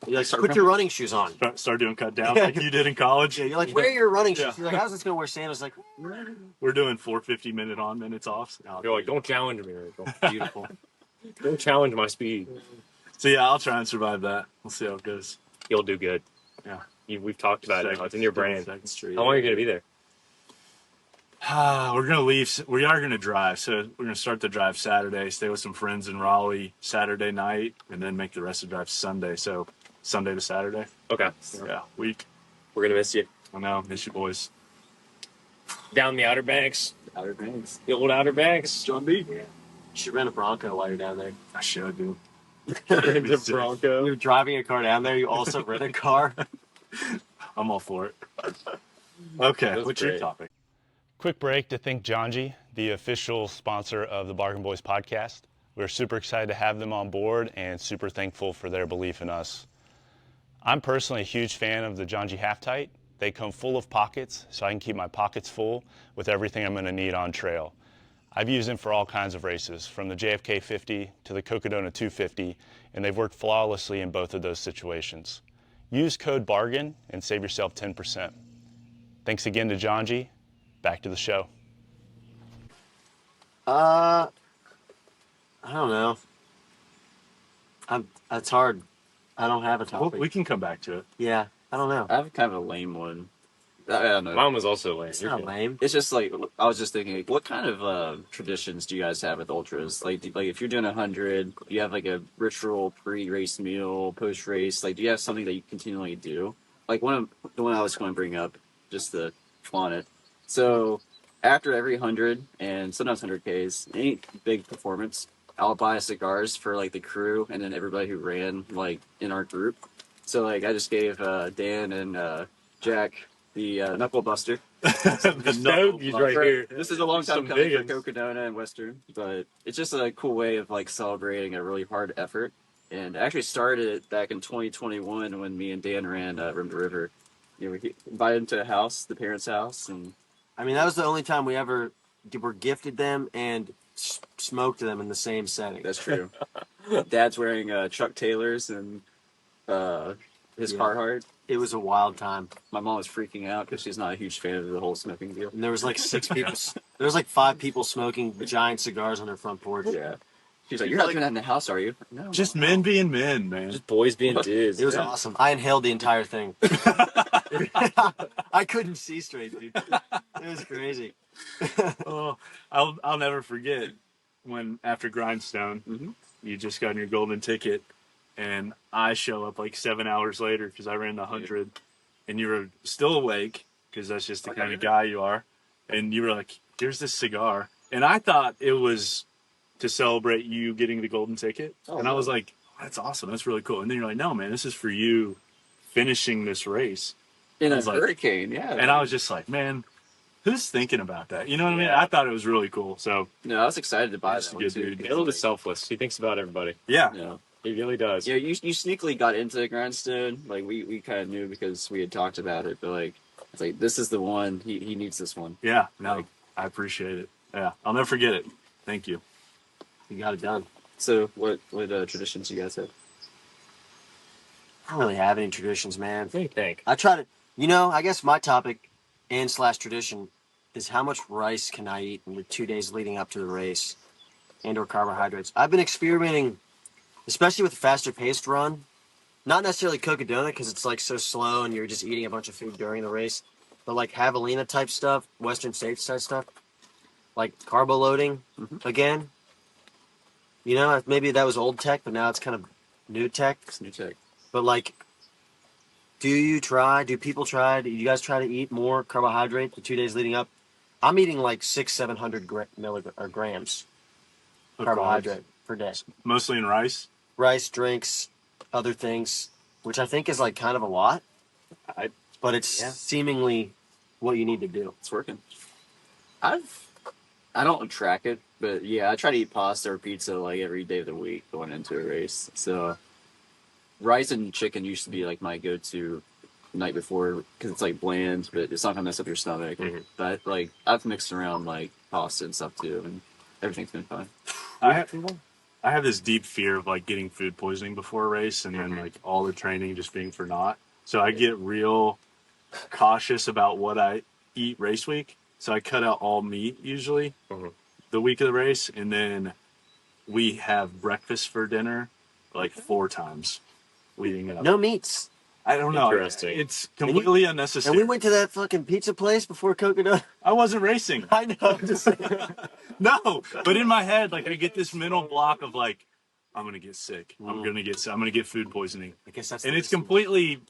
Speaker 2: You're like, put your running shoes on.
Speaker 1: Start doing cut down like you did in college.
Speaker 2: Yeah, you're like, wear your running shoes.
Speaker 1: Yeah.
Speaker 2: She's like, how's this going to wear sandals? Like,
Speaker 1: We're doing 450 minute on, minutes off.
Speaker 3: You're like, don't challenge me, Rachel.
Speaker 2: beautiful.
Speaker 3: Don't challenge my speed.
Speaker 1: So yeah, I'll try and survive that. We'll see how it goes.
Speaker 3: You'll do good.
Speaker 1: Yeah.
Speaker 3: We've talked about it now. It's in your brain.
Speaker 1: Second Street.
Speaker 3: How long are you gonna be there?
Speaker 1: We're gonna leave. We are gonna drive. So we're gonna start the drive Saturday. Stay with some friends in Raleigh Saturday night, and then make the rest of the drive Sunday. So Sunday to Saturday.
Speaker 3: Okay.
Speaker 1: Yeah, week.
Speaker 3: We're gonna miss you.
Speaker 1: I know. Miss you boys.
Speaker 3: Down the Outer Banks.
Speaker 4: Outer Banks.
Speaker 3: The old Outer Banks.
Speaker 1: John B.
Speaker 2: You should rent a Bronco while you're down there.
Speaker 1: I should do.
Speaker 3: The Bronco.
Speaker 2: You're driving a car down there. You also rent a car.
Speaker 1: I'm all for it. Okay,
Speaker 3: That's
Speaker 1: what's your
Speaker 3: great.
Speaker 1: topic?
Speaker 5: Quick break to thank Janji, the official sponsor of the Bargain Boys podcast. We're super excited to have them on board and super thankful for their belief in us. I'm personally a huge fan of the Janji Half Tight. They come full of pockets, so I can keep my pockets full with everything I'm going to need on trail. I've used them for all kinds of races, from the JFK 50 to the Cocodona 250, and they've worked flawlessly in both of those situations. Use code BARGAIN and save yourself 10%. Thanks again to Janji. Back to the show.
Speaker 2: I don't know. That's hard. I don't have a
Speaker 1: Well,
Speaker 2: topic.
Speaker 1: we can come back to it.
Speaker 2: Yeah, I don't know.
Speaker 4: I have kind of a lame one. I don't know.
Speaker 3: Mine was also lame.
Speaker 2: It's not lame.
Speaker 4: It's just like I was just thinking, like, what kind of traditions do you guys have with ultras? Like if you're doing 100, you have like a ritual pre-race meal, post-race. Like, do you have something that you continually do? Like the one I was going to bring up, just to flaunt it. So after every 100 and sometimes 100Ks, any big performance, I'll buy cigars for like the crew and then everybody who ran like in our group. So like I just gave Dan and Jack the Knuckle Buster.
Speaker 1: The
Speaker 3: Stogies right here.
Speaker 4: This is a long time
Speaker 1: Some
Speaker 4: coming
Speaker 1: big
Speaker 4: for Cocodona and Western, but it's just a cool way of like celebrating a really hard effort. And I actually started it back in 2021 when me and Dan ran Rim to River. You know, we invited them to a house, the parents' house, and
Speaker 2: I mean, that was the only time we ever were gifted them and smoked them in the same setting.
Speaker 4: that's true. Dad's wearing Chuck Taylors and his
Speaker 2: Yeah.
Speaker 4: Carhartt.
Speaker 2: It was a wild time.
Speaker 4: My mom was freaking out because she's not a huge fan of the whole smoking deal.
Speaker 2: And there was like 6 people. There was like 5 people smoking giant cigars on their front porch.
Speaker 4: Yeah. She's like, "You're not doing that in the house, are you?" No.
Speaker 1: Just men being men, man.
Speaker 3: Just boys being dudes.
Speaker 2: It was
Speaker 3: Yeah.
Speaker 2: awesome. I inhaled the entire thing. I couldn't see straight, dude. It was crazy.
Speaker 1: Oh, I'll never forget when after Grindstone,
Speaker 4: Mhm.
Speaker 1: you just got your golden ticket, and I show up like 7 hours later because I ran the 100, and you were still awake because that's just the kind of guy you are, and you were like, "Here's this cigar," and I thought it was to celebrate you getting the golden ticket,
Speaker 4: Oh,
Speaker 1: and I
Speaker 4: no.
Speaker 1: was like, "That's awesome, that's really cool," and then you're like, "No, man, this is for you finishing this race,"
Speaker 4: In
Speaker 1: I
Speaker 4: a
Speaker 1: was like-
Speaker 4: hurricane, yeah.
Speaker 1: and I was just like, "Man, who's thinking about that?" You know what I mean?
Speaker 4: Yeah.
Speaker 1: I thought it was really cool. So
Speaker 4: No, I was excited to buy
Speaker 1: That's
Speaker 4: that
Speaker 1: a
Speaker 4: one
Speaker 1: good
Speaker 4: too.
Speaker 1: dude.
Speaker 3: Middle is selfless. He thinks about everybody.
Speaker 1: yeah,
Speaker 4: Yeah.
Speaker 3: He really does.
Speaker 4: Yeah, you sneakily got into Grindstone. Like we kind of knew because we had talked about it, but like it's like this is the one he needs this one.
Speaker 1: yeah. No, I appreciate it. Yeah, I'll never forget it. Thank you.
Speaker 2: You got it done.
Speaker 4: So what traditions you guys have?
Speaker 2: I don't really have any traditions, man.
Speaker 3: What do you think?
Speaker 2: I try to, I guess my topic and / tradition is how much rice can I eat in the 2 days leading up to the race and or carbohydrates. I've been experimenting, especially with a faster paced run. Not necessarily Cocodona because it's like so slow and you're just eating a bunch of food during the race. but like javelina type stuff, Western States type stuff, like carbo loading again. You know, maybe that was old tech, but now it's kind of new tech.
Speaker 4: It's new tech.
Speaker 2: But like, do people try, do you guys try to eat more carbohydrate the 2 days leading up? I'm eating like 600-700 grams
Speaker 1: Of
Speaker 2: carbohydrate per day.
Speaker 1: carbs. Mostly in rice.
Speaker 2: Rice, drinks, other things, which I think is like kind of a lot, but it's seemingly what you need to do.
Speaker 4: It's working. I don't track it, but yeah, I try to eat pasta or pizza like every day of the week going into a race. So rice and chicken used to be like my go-to the night before because it's like bland, but it's not gonna mess up your stomach. But like I've mixed around like pasta and stuff too, and everything's been fine.
Speaker 1: I have this deep fear of like getting food poisoning before a race, and then like all the training just being for naught. So I get real cautious about what I eat race week. So I cut out all meat usually the week of the race, and then we have breakfast for dinner like 4 times leading up.
Speaker 2: No meats.
Speaker 1: I don't know.
Speaker 3: Interesting.
Speaker 1: It's completely unnecessary.
Speaker 2: And we went to that fucking pizza place before Coconut.
Speaker 1: I wasn't racing.
Speaker 2: I know. I'm just saying.
Speaker 1: No, but in my head, like I get this mental block of like, I'm gonna get sick. I'm gonna get food poisoning.
Speaker 2: I guess that's
Speaker 1: and it's completely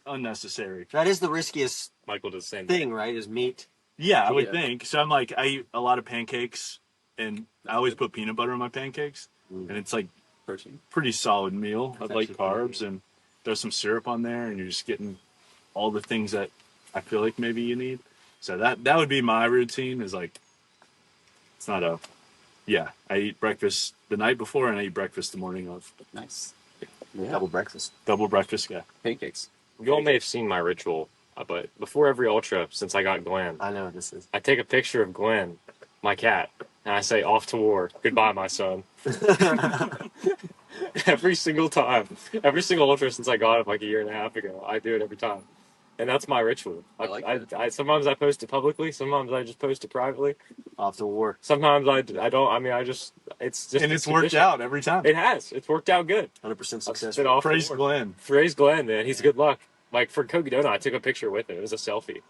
Speaker 1: unnecessary.
Speaker 2: that is the riskiest
Speaker 3: Michael does the same
Speaker 2: thing, right? Is meat.
Speaker 1: Yeah, I would think. So I'm like, I eat a lot of pancakes, and I always put peanut butter on my pancakes, and it's like
Speaker 4: Protein.
Speaker 1: pretty solid meal. I like
Speaker 2: actually
Speaker 1: carbs, and throw some syrup on there, and you're just getting all the things that I feel like maybe you need. So that would be my routine. Is like, it's not a, yeah. I eat breakfast the night before, and I eat breakfast the morning of.
Speaker 4: Nice. Yeah.
Speaker 2: Double breakfast.
Speaker 1: Double breakfast, yeah.
Speaker 4: Pancakes.
Speaker 3: You all may have seen my ritual, but before every ultra, since I got Glenn,
Speaker 2: I know what this is.
Speaker 3: I take a picture of Glenn, my cat, and I say, "Off to war. Goodbye, my son." Every single time. Every single ultra since I got him like a year and a half ago. I do it every time. And that's my ritual.
Speaker 4: I like
Speaker 3: I sometimes I post it publicly. Sometimes I just post it privately.
Speaker 2: Off to war.
Speaker 3: Sometimes I don't. I mean, it's just.
Speaker 1: And it's worked out every time.
Speaker 3: It has. It's worked out good.
Speaker 2: 100%
Speaker 3: I've
Speaker 2: successful.
Speaker 3: been off the
Speaker 1: Praise
Speaker 3: board.
Speaker 1: Glenn.
Speaker 3: Praise Glenn, man. He's good luck. Like for Kogi Donut, I took a picture with him. It was a selfie.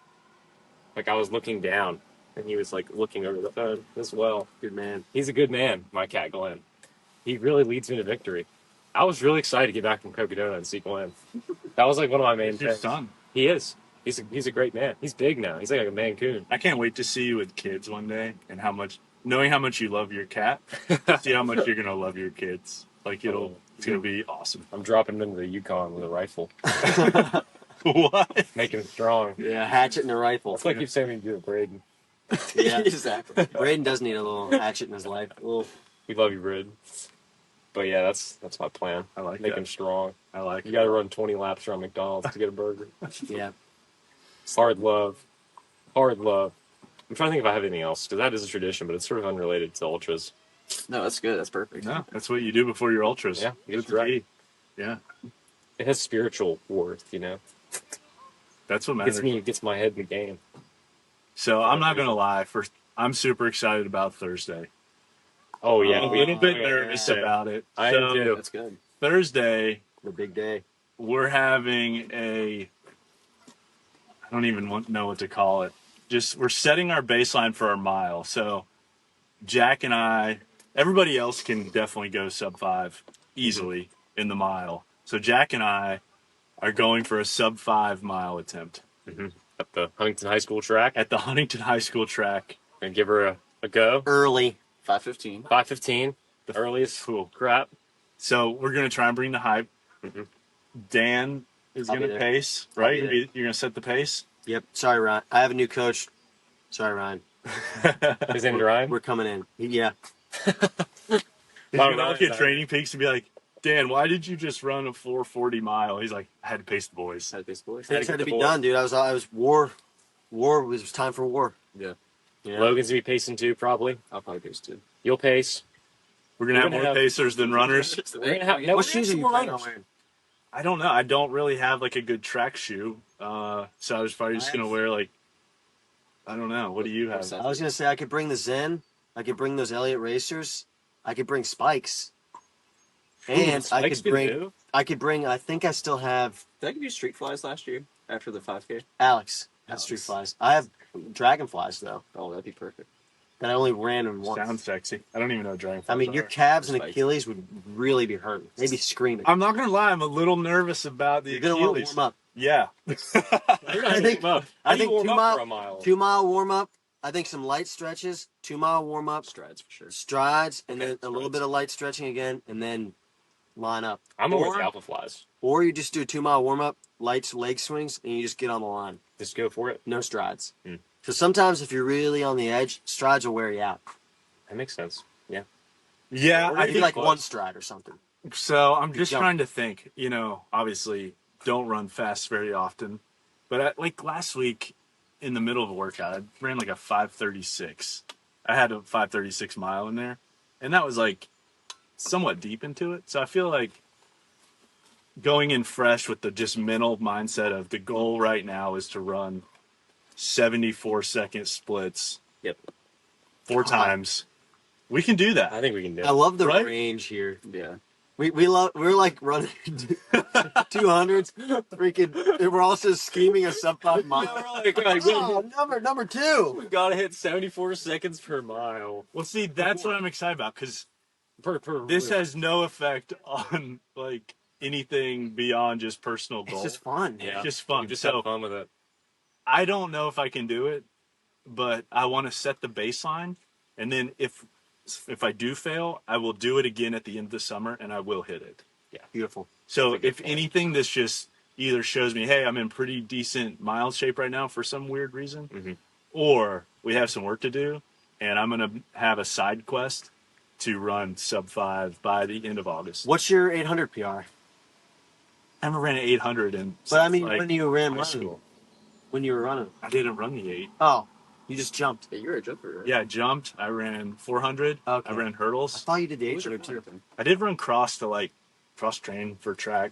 Speaker 3: Like I was looking down, and he was like looking over the phone as well.
Speaker 2: Good man.
Speaker 3: He's a good man, my cat Glenn. He really leads me to victory. I was really excited to get back from Kogi Donut and see Glenn. That was like one of my main
Speaker 1: It's your
Speaker 3: things.
Speaker 1: son.
Speaker 3: He is. He's a great man. He's big now. He's like a Mancoon.
Speaker 1: I can't wait to see you with kids one day, and knowing how much you love your cat, see how much you're gonna love your kids. Like it's gonna be awesome.
Speaker 3: I'm dropping him into the Yukon with a rifle.
Speaker 1: What?
Speaker 3: Make him strong.
Speaker 2: Yeah, hatchet and a rifle.
Speaker 3: That's like you saying we do it, Braden.
Speaker 2: Yeah.
Speaker 4: Exactly.
Speaker 2: Braden does need a little hatchet in his life.
Speaker 3: We love you, Braden. But yeah, that's my plan.
Speaker 1: I like
Speaker 3: Make
Speaker 1: that.
Speaker 3: him strong.
Speaker 1: I like
Speaker 3: You
Speaker 1: it.
Speaker 3: got to run 20 laps around McDonald's to get a burger.
Speaker 2: Yeah.
Speaker 3: Hard love. Hard love. I'm trying to think if I have anything else, because that is a tradition, but it's sort of unrelated to ultras.
Speaker 4: No, that's good. That's perfect.
Speaker 1: No, that's what you do before your ultras.
Speaker 3: Yeah,
Speaker 1: That's
Speaker 3: that's right.
Speaker 1: the key. Yeah,
Speaker 3: It has spiritual worth, you know?
Speaker 1: that's what matters.
Speaker 3: Gets my head in the game.
Speaker 1: So I'm not gonna lie. I'm super excited about Thursday.
Speaker 3: Oh, yeah.
Speaker 1: I'm a little bit
Speaker 3: Yeah.
Speaker 1: nervous about it.
Speaker 3: I
Speaker 1: so
Speaker 3: am too.
Speaker 4: That's good.
Speaker 1: Thursday,
Speaker 2: The big day.
Speaker 1: we're having I don't even know what to call it. We're setting our baseline for our mile. So Jack and I, everybody else can definitely go sub 5 easily in the mile. So Jack and I are going for a sub 5 mile attempt
Speaker 3: At the Huntington High School track.
Speaker 1: at the Huntington High School track.
Speaker 3: And give her a go.
Speaker 2: Early.
Speaker 4: 5:15.
Speaker 3: 5:15. The earliest
Speaker 1: Cool.
Speaker 3: crap.
Speaker 1: So we're going to try and bring the hype. Dan is
Speaker 2: I'll
Speaker 1: going
Speaker 2: be
Speaker 1: to
Speaker 2: there.
Speaker 1: pace,
Speaker 2: I'll
Speaker 1: right?
Speaker 2: be
Speaker 1: You're
Speaker 2: there.
Speaker 1: going to set the pace?
Speaker 2: Yep. Sorry, Ryan. I have a new coach. Sorry, Ryan.
Speaker 3: His name is Ryan.
Speaker 2: We're coming in. Yeah.
Speaker 1: He's
Speaker 3: Wow,
Speaker 1: going to
Speaker 3: Ryan's
Speaker 1: look at
Speaker 3: not-
Speaker 1: Training Peaks and be like, Dan, why did you just run a 4:40 mile? He's like, I had to pace the boys.
Speaker 4: Had this boys.
Speaker 2: Things
Speaker 3: get
Speaker 2: had to
Speaker 3: the
Speaker 2: be
Speaker 3: ball.
Speaker 2: done, dude. I was war. War was time for war.
Speaker 4: Yeah.
Speaker 2: Yeah.
Speaker 3: Logan's going to be pacing too, probably.
Speaker 4: I'll probably pace too.
Speaker 3: You'll pace.
Speaker 1: We're going to have
Speaker 3: We're
Speaker 1: more
Speaker 3: gonna have-
Speaker 1: pacers than runners.
Speaker 3: We're going to have...
Speaker 2: What shoes are you planning on
Speaker 3: runners.
Speaker 2: wearing?
Speaker 1: I don't know. I don't really have like a good track shoe. So I was probably just going to wear like, I don't know. What do you have?
Speaker 2: I was gonna say I could bring the Zen. I could bring those Elliott Racers. I could bring spikes. And I
Speaker 3: Spike's
Speaker 2: could
Speaker 3: good
Speaker 2: bring.
Speaker 3: too.
Speaker 2: I could bring. I think I still have
Speaker 4: Did I give you street flies last year after the 5K?
Speaker 2: Alex. That's street flies. I have dragonflies though
Speaker 4: Oh, that'd be perfect.
Speaker 2: that I only ran in once.
Speaker 1: Sounds sexy. I don't even know what dragonflies
Speaker 2: I mean, your
Speaker 1: are.
Speaker 2: calves and
Speaker 4: Spikes.
Speaker 2: Achilles would really be hurting. They'd be screaming.
Speaker 1: I'm not gonna lie. I'm a little nervous about the
Speaker 2: You're gonna want to
Speaker 1: Achilles.
Speaker 2: warm up.
Speaker 1: Yeah.
Speaker 3: You're not
Speaker 2: I think-
Speaker 3: warm up.
Speaker 2: I
Speaker 3: How do you
Speaker 2: think
Speaker 3: warm
Speaker 2: 2
Speaker 3: up
Speaker 2: mile-
Speaker 3: for a mile.
Speaker 2: 2 mile warm up. I think some light stretches. 2 mile warm up.
Speaker 4: Strides for sure.
Speaker 2: Strides, and
Speaker 3: Okay,
Speaker 2: then a little
Speaker 3: strides.
Speaker 2: bit of light stretching again, and then line up.
Speaker 3: I'm going with
Speaker 2: Or-
Speaker 3: the alpha flies.
Speaker 2: Or you just do a 2 mile warm up, light leg swings, and you just get on the line.
Speaker 3: Just go for it.
Speaker 2: No strides.
Speaker 3: Hmm.
Speaker 2: Because sometimes if you're really on the edge, strides will wear you out.
Speaker 3: That makes sense. Yeah.
Speaker 1: Yeah.
Speaker 3: Or
Speaker 1: I
Speaker 2: Maybe
Speaker 1: think
Speaker 2: like
Speaker 3: close.
Speaker 2: one stride or something.
Speaker 1: so. I'm just
Speaker 2: jump.
Speaker 1: trying to think. You know, obviously, don't run fast very often. But like last week, in the middle of a workout, I ran like a 5:36. I had a 5:36 mile in there, and that was like somewhat deep into it. So I feel like going in fresh with the just mental mindset of the goal right now is to run 74-second splits.
Speaker 3: Yep.
Speaker 1: 4
Speaker 2: God.
Speaker 1: times. We can do that.
Speaker 3: I think we can do
Speaker 2: I
Speaker 3: it.
Speaker 2: love the
Speaker 1: Right?
Speaker 2: range here.
Speaker 4: Yeah.
Speaker 2: We're like running 200s. Freaking, we're also scheming a sub 5 mile. Oh, number 2.
Speaker 3: We've got to hit 74 seconds per mile.
Speaker 1: Well, see, that's what I'm excited about because
Speaker 3: Per
Speaker 1: this has no effect on like anything beyond just personal
Speaker 2: It's
Speaker 1: goal.
Speaker 2: just fun.
Speaker 3: Yeah.
Speaker 1: It's just fun.
Speaker 3: You just
Speaker 1: So
Speaker 3: have fun with it.
Speaker 1: I don't know if I can do it, but I want to set the baseline, and then if I do fail, I will do it again at the end of the summer, and I will hit it.
Speaker 2: Beautiful.
Speaker 1: So
Speaker 3: That's a good
Speaker 1: if
Speaker 3: point.
Speaker 1: anything, this just either shows me, hey, I'm in pretty decent mile shape right now for some weird reason,
Speaker 3: Mhm.
Speaker 1: or we have some work to do, and I'm gonna have a side quest to run sub 5 by the end of August.
Speaker 2: What's your 800 PR?
Speaker 1: I haven't ran an 800 in.
Speaker 2: But I mean,
Speaker 1: like,
Speaker 2: when you ran
Speaker 1: high
Speaker 2: running,
Speaker 1: school.
Speaker 2: when you were running.
Speaker 1: I didn't run the 8.
Speaker 2: Oh, you just jumped.
Speaker 4: Yeah, you're a jumper, right?
Speaker 1: Yeah, I jumped. I ran 400.
Speaker 2: Okay.
Speaker 1: I ran
Speaker 2: I
Speaker 1: hurdles.
Speaker 2: thought you did the
Speaker 4: What was your
Speaker 2: 800 too.
Speaker 4: thing?
Speaker 1: I did run cross to like cross train for track,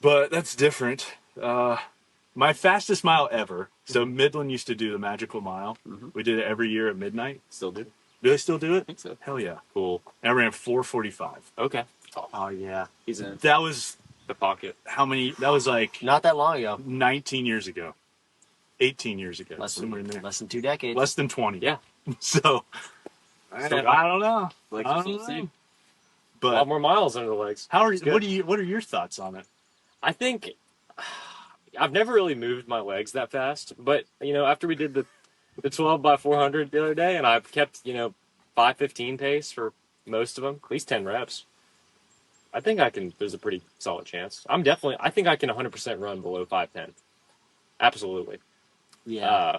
Speaker 1: but that's different. My fastest mile ever. So Midland used to do the magical mile.
Speaker 4: Mhm.
Speaker 1: We did it every year at midnight.
Speaker 4: Still do?
Speaker 1: Do they still do
Speaker 4: I
Speaker 1: it?
Speaker 4: think so.
Speaker 1: Hell yeah!
Speaker 3: Cool.
Speaker 1: I ran 4:45.
Speaker 3: Okay.
Speaker 2: Oh yeah,
Speaker 4: He's in.
Speaker 1: That was
Speaker 3: The pocket.
Speaker 1: how many? That was like
Speaker 2: not that long ago.
Speaker 1: 19 years ago, 18 years ago,
Speaker 2: Less
Speaker 1: somewhere in there.
Speaker 2: than, less than 2 decades.
Speaker 1: Less than 20.
Speaker 3: Yeah.
Speaker 1: So I don't know.
Speaker 4: Like,
Speaker 1: I
Speaker 4: we'll
Speaker 1: don't know.
Speaker 4: see.
Speaker 3: A lot
Speaker 1: But
Speaker 3: more miles under the legs.
Speaker 1: how are
Speaker 3: It's good.
Speaker 1: what are your thoughts on it?
Speaker 3: I think I've never really moved my legs that fast, but after we did the 12 by 400 the other day, and I've kept 5:15 pace for most of them, at least 10 reps. I think I can. There's a pretty solid chance. I think I can 100% run below 5:10. Absolutely.
Speaker 2: Yeah.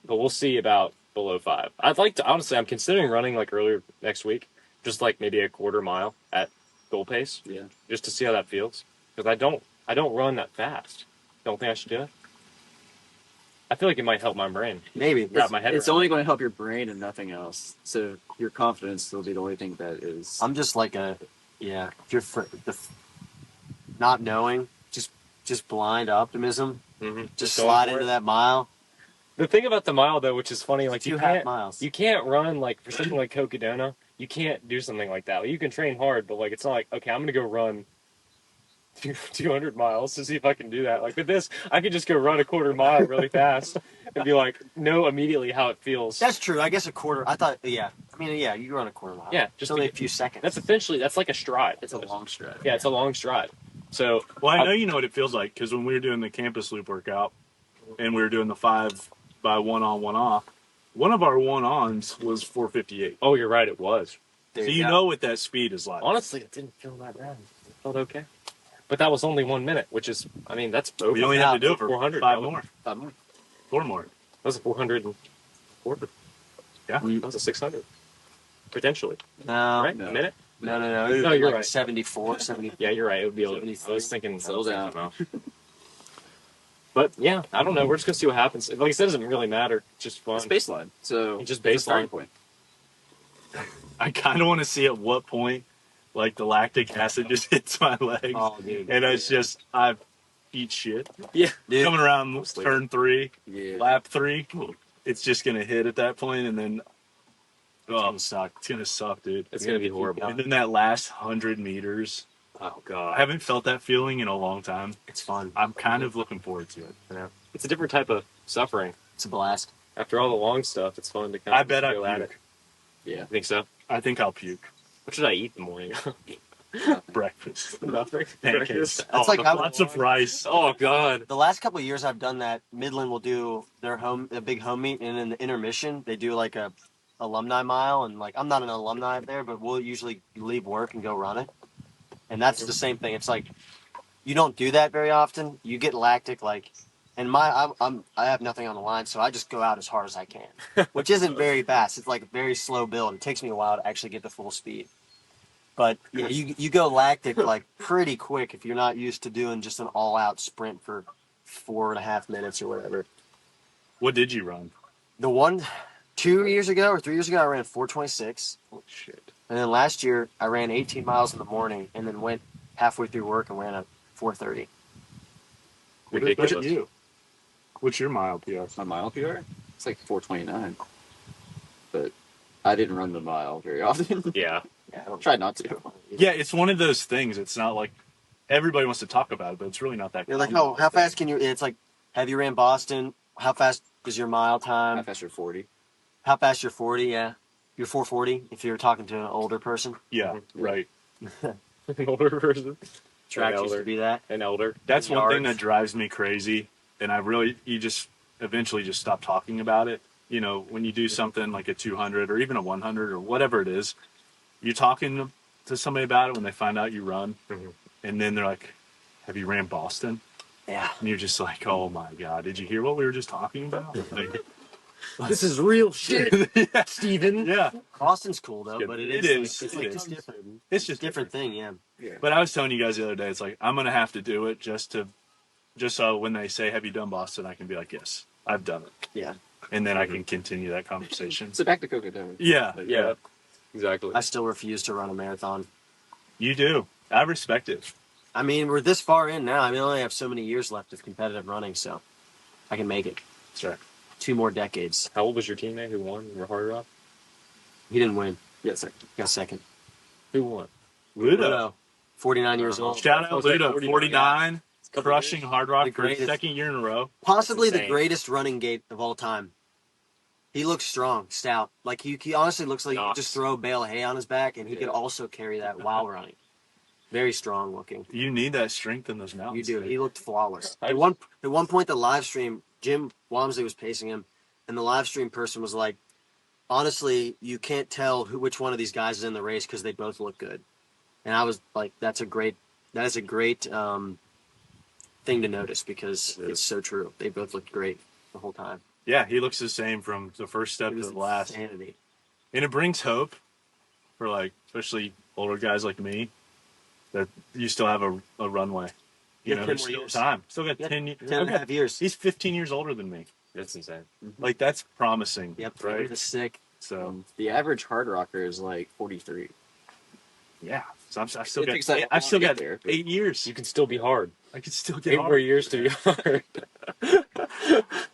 Speaker 3: But we'll see about below 5. I'd like to, honestly, I'm considering running like earlier next week, just like maybe a quarter mile at goal pace,
Speaker 4: Yeah.
Speaker 3: just to see how that feels. Because I don't run that fast. Don't think I should do it. I feel like it might help my brain.
Speaker 2: Maybe.
Speaker 3: Wrap my head
Speaker 4: It's
Speaker 3: around
Speaker 4: only going to help your brain and nothing else. So your confidence will be the only thing that is.
Speaker 2: I'm just like if you're not knowing, just blind optimism.
Speaker 3: it. Mhm.
Speaker 2: Just
Speaker 3: going
Speaker 2: slide
Speaker 3: for
Speaker 2: into
Speaker 3: it.
Speaker 2: that mile.
Speaker 3: The thing about the mile though, which is funny, like
Speaker 2: 2 half miles.
Speaker 3: you can't run like for something like Cocodona. You can't do something like that. Like, you can train hard, but like it's not like, okay, I'm gonna go run 200 miles to see if I can do that. Like with this, I could just go run a quarter mile really fast and be like, know immediately how it feels.
Speaker 2: That's true. I guess a quarter. I thought. Yeah. I mean, yeah. You run a quarter mile.
Speaker 3: Yeah,
Speaker 2: Just
Speaker 3: just
Speaker 2: only
Speaker 3: to
Speaker 2: a few seconds.
Speaker 3: that's like a stride.
Speaker 4: It's a long stride.
Speaker 3: Yeah, it's a long stride. So
Speaker 1: Well, I know you know what it feels like because when we were doing the campus loop workout and we were doing the 5 by 1 on 1 off, one of our 1-ons was 4:58.
Speaker 3: oh, you're right, it was.
Speaker 2: There
Speaker 1: So you
Speaker 2: go.
Speaker 1: know what that speed is like.
Speaker 3: Honestly, it didn't feel that bad. It felt okay. But that was only 1 minute, which is, I mean, that's over.
Speaker 1: We only have to do it for
Speaker 3: 400.
Speaker 1: 5 more, 4 more.
Speaker 3: That was a 400 and 400.
Speaker 1: Yeah.
Speaker 3: That was a 600. Potentially.
Speaker 2: No.
Speaker 3: Right?
Speaker 4: no.
Speaker 3: A minute?
Speaker 2: No.
Speaker 3: No, you're
Speaker 2: like
Speaker 3: right.
Speaker 2: 74, 70.
Speaker 3: Yeah, you're right. It would be a little. I
Speaker 2: 73.
Speaker 3: was thinking.
Speaker 4: Settle down.
Speaker 3: But yeah, I don't know. We're just gonna see what happens. Like I said, it doesn't really matter. It's just fun.
Speaker 4: It's baseline. So
Speaker 3: It's just
Speaker 4: it's a starting
Speaker 3: baseline.
Speaker 4: point.
Speaker 1: I kind of want to see at what point, like the lactic acid just hits my legs,
Speaker 2: Oh, dude.
Speaker 1: and it's just I eat shit.
Speaker 3: Yeah.
Speaker 2: Dude,
Speaker 1: Coming around
Speaker 3: Mostly.
Speaker 1: turn 3,
Speaker 4: Yeah.
Speaker 1: lap 3, it's just gonna hit at that point, and then
Speaker 2: it's gonna suck.
Speaker 1: it's gonna suck, dude.
Speaker 3: It's gonna be horrible.
Speaker 1: And then that last 100 meters,
Speaker 3: Oh
Speaker 1: I
Speaker 3: god.
Speaker 1: haven't felt that feeling in a long time.
Speaker 2: It's fun.
Speaker 1: I'm kind of looking forward to it.
Speaker 3: it's a different type of suffering.
Speaker 2: It's a blast.
Speaker 3: After all the long stuff, it's fun to kind
Speaker 1: I
Speaker 3: of
Speaker 1: bet I
Speaker 3: go at it.
Speaker 1: puke.
Speaker 4: Yeah.
Speaker 3: You think so?
Speaker 1: I think I'll puke.
Speaker 3: What should I eat in the morning?
Speaker 1: Breakfast.
Speaker 3: Nothing.
Speaker 1: Pancakes.
Speaker 2: That's like
Speaker 1: lots of rice.
Speaker 3: Oh God.
Speaker 2: The last couple of years I've done that. Midland will do a big home meet, and in the intermission they do like a alumni mile, and like I'm not an alumni there, but we'll usually leave work and go run it. And that's the same thing. It's like you don't do that very often. You get lactic like, and I have nothing on the line, so I just go out as hard as I can, which isn't very fast. It's like a very slow build. It takes me a while to actually get to full speed. But yeah, you go lactic like pretty quick if you're not used to doing just an all-out sprint for 4.5 minutes or whatever.
Speaker 1: What did you run?
Speaker 2: The one 2 years ago or 3 years ago, I ran 4:26,
Speaker 1: Holy shit.
Speaker 2: and then last year I ran 18 miles in the morning, and then went halfway through work and ran at 4:30.
Speaker 3: Ridiculous.
Speaker 1: What's you? What's your mile PR?
Speaker 4: My mile PR? It's like 4:29. But I didn't run the mile very often.
Speaker 3: Yeah.
Speaker 2: Yeah, I don't
Speaker 4: Tried not to.
Speaker 1: Yeah, it's one of those things. It's not like everybody wants to talk about it, but it's really not that.
Speaker 2: You're like,
Speaker 1: common.
Speaker 2: oh, how fast can you? It's like, have you ran Boston? How fast is your mile time?
Speaker 4: Half after 40.
Speaker 2: How fast you're 40? Yeah, you're 4:40 if you're talking to an older person.
Speaker 1: Yeah, right.
Speaker 3: An older person.
Speaker 2: Track
Speaker 3: An
Speaker 2: used to
Speaker 3: elder.
Speaker 2: be that.
Speaker 3: An elder.
Speaker 1: That's one thing
Speaker 2: Yards.
Speaker 1: that drives me crazy, and you just eventually just stop talking about it. You know, when you do something like a 200 or even a 100 or whatever it is, you're talking to somebody about it when they find out you run, and then they're like, "Have you ran Boston?"
Speaker 2: Yeah.
Speaker 1: And you're just like, "Oh my god, did you hear what we were just talking about?" Like,
Speaker 3: This is real shit,
Speaker 1: yeah,
Speaker 3: Steven.
Speaker 1: yeah.
Speaker 2: Boston's cool though, but
Speaker 1: It
Speaker 2: it's
Speaker 1: is.
Speaker 2: Like, it's
Speaker 1: It
Speaker 2: like
Speaker 1: is.
Speaker 2: just different.
Speaker 1: It's just
Speaker 2: Different thing, yeah.
Speaker 1: But I was telling you guys the other day, it's like I'm gonna have to do it just so when they say, "Have you done Boston?" I can be like, "Yes, I've done it,"
Speaker 2: Yeah.
Speaker 1: and then I can continue that conversation.
Speaker 4: So back to Coca-Cola.
Speaker 1: Yeah,
Speaker 3: Yeah. Exactly.
Speaker 2: I still refuse to run a marathon.
Speaker 1: You do. I respect it.
Speaker 2: I mean, we're this far in now. I mean, I only have so many years left of competitive running, so I can make it.
Speaker 1: That's right.
Speaker 2: 2 more decades.
Speaker 3: How old was your teammate who won your Hardrock?
Speaker 2: He didn't win.
Speaker 4: Yes, sir.
Speaker 2: Got second.
Speaker 3: Who won?
Speaker 1: Ludo.
Speaker 2: 49 years old.
Speaker 1: Shout out
Speaker 3: I was like
Speaker 1: Ludo.
Speaker 3: 49.
Speaker 1: 49. Crushing Hard Rock
Speaker 2: The
Speaker 1: for the
Speaker 2: greatest.
Speaker 1: second year in a row.
Speaker 2: Possibly the
Speaker 3: Insane.
Speaker 2: greatest running gait of all time. He looks strong, stout. Like he honestly looks like he could just throw a bale of hay on his back, and he could also carry that while running. Very strong looking.
Speaker 1: You need that strength in those mountains.
Speaker 2: You do. He looked flawless.
Speaker 3: I-
Speaker 2: At one point, the live stream, Jim Walmsley was pacing him, and the live stream person was like, "Honestly, you can't tell which one of these guys is in the race because they both look good." And I was like, "That is a great thing to notice because it's so true. They both looked great the whole time.
Speaker 1: Yeah, he looks the same from the first step
Speaker 2: It
Speaker 1: to
Speaker 2: was
Speaker 1: the last.
Speaker 2: insanity.
Speaker 1: And it brings hope for, like, especially older guys like me, that you still have a runway. You
Speaker 2: Yeah,
Speaker 1: know,
Speaker 2: 10
Speaker 1: there's
Speaker 2: more
Speaker 1: still
Speaker 2: years.
Speaker 1: time. Still got
Speaker 2: Yeah,
Speaker 1: 10 years.
Speaker 2: 10 and a half years.
Speaker 1: He's 15 years older than me.
Speaker 3: That's insane.
Speaker 1: Like, that's promising.
Speaker 2: Yep,
Speaker 1: Right?
Speaker 2: that's sick.
Speaker 1: So,
Speaker 4: The average hard rocker is like 43.
Speaker 1: yeah. So I've still
Speaker 4: It
Speaker 1: got,
Speaker 4: takes that
Speaker 1: I've still
Speaker 4: long to
Speaker 1: got
Speaker 4: get there, but-
Speaker 1: 8 years.
Speaker 3: You can still be hard.
Speaker 1: I could still get
Speaker 3: 8 more
Speaker 1: hard.
Speaker 3: years to be hard.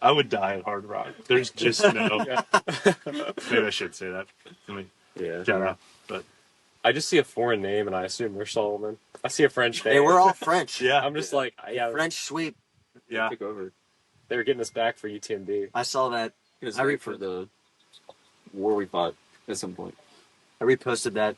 Speaker 1: I would die at Hard Rock. There's just no. Maybe I should say that. I mean,
Speaker 3: Yeah.
Speaker 1: shout out. But
Speaker 3: I just see a foreign name and I assume we're Solomon. I see a French name.
Speaker 2: Hey, we're all French.
Speaker 1: yeah,
Speaker 3: I'm just like, yeah,
Speaker 2: French sweep.
Speaker 1: yeah.
Speaker 4: Took over.
Speaker 3: they were getting us back for UTMB.
Speaker 2: I saw that.
Speaker 4: It was
Speaker 2: I
Speaker 4: right for the war we fought at some point.
Speaker 2: I reposted that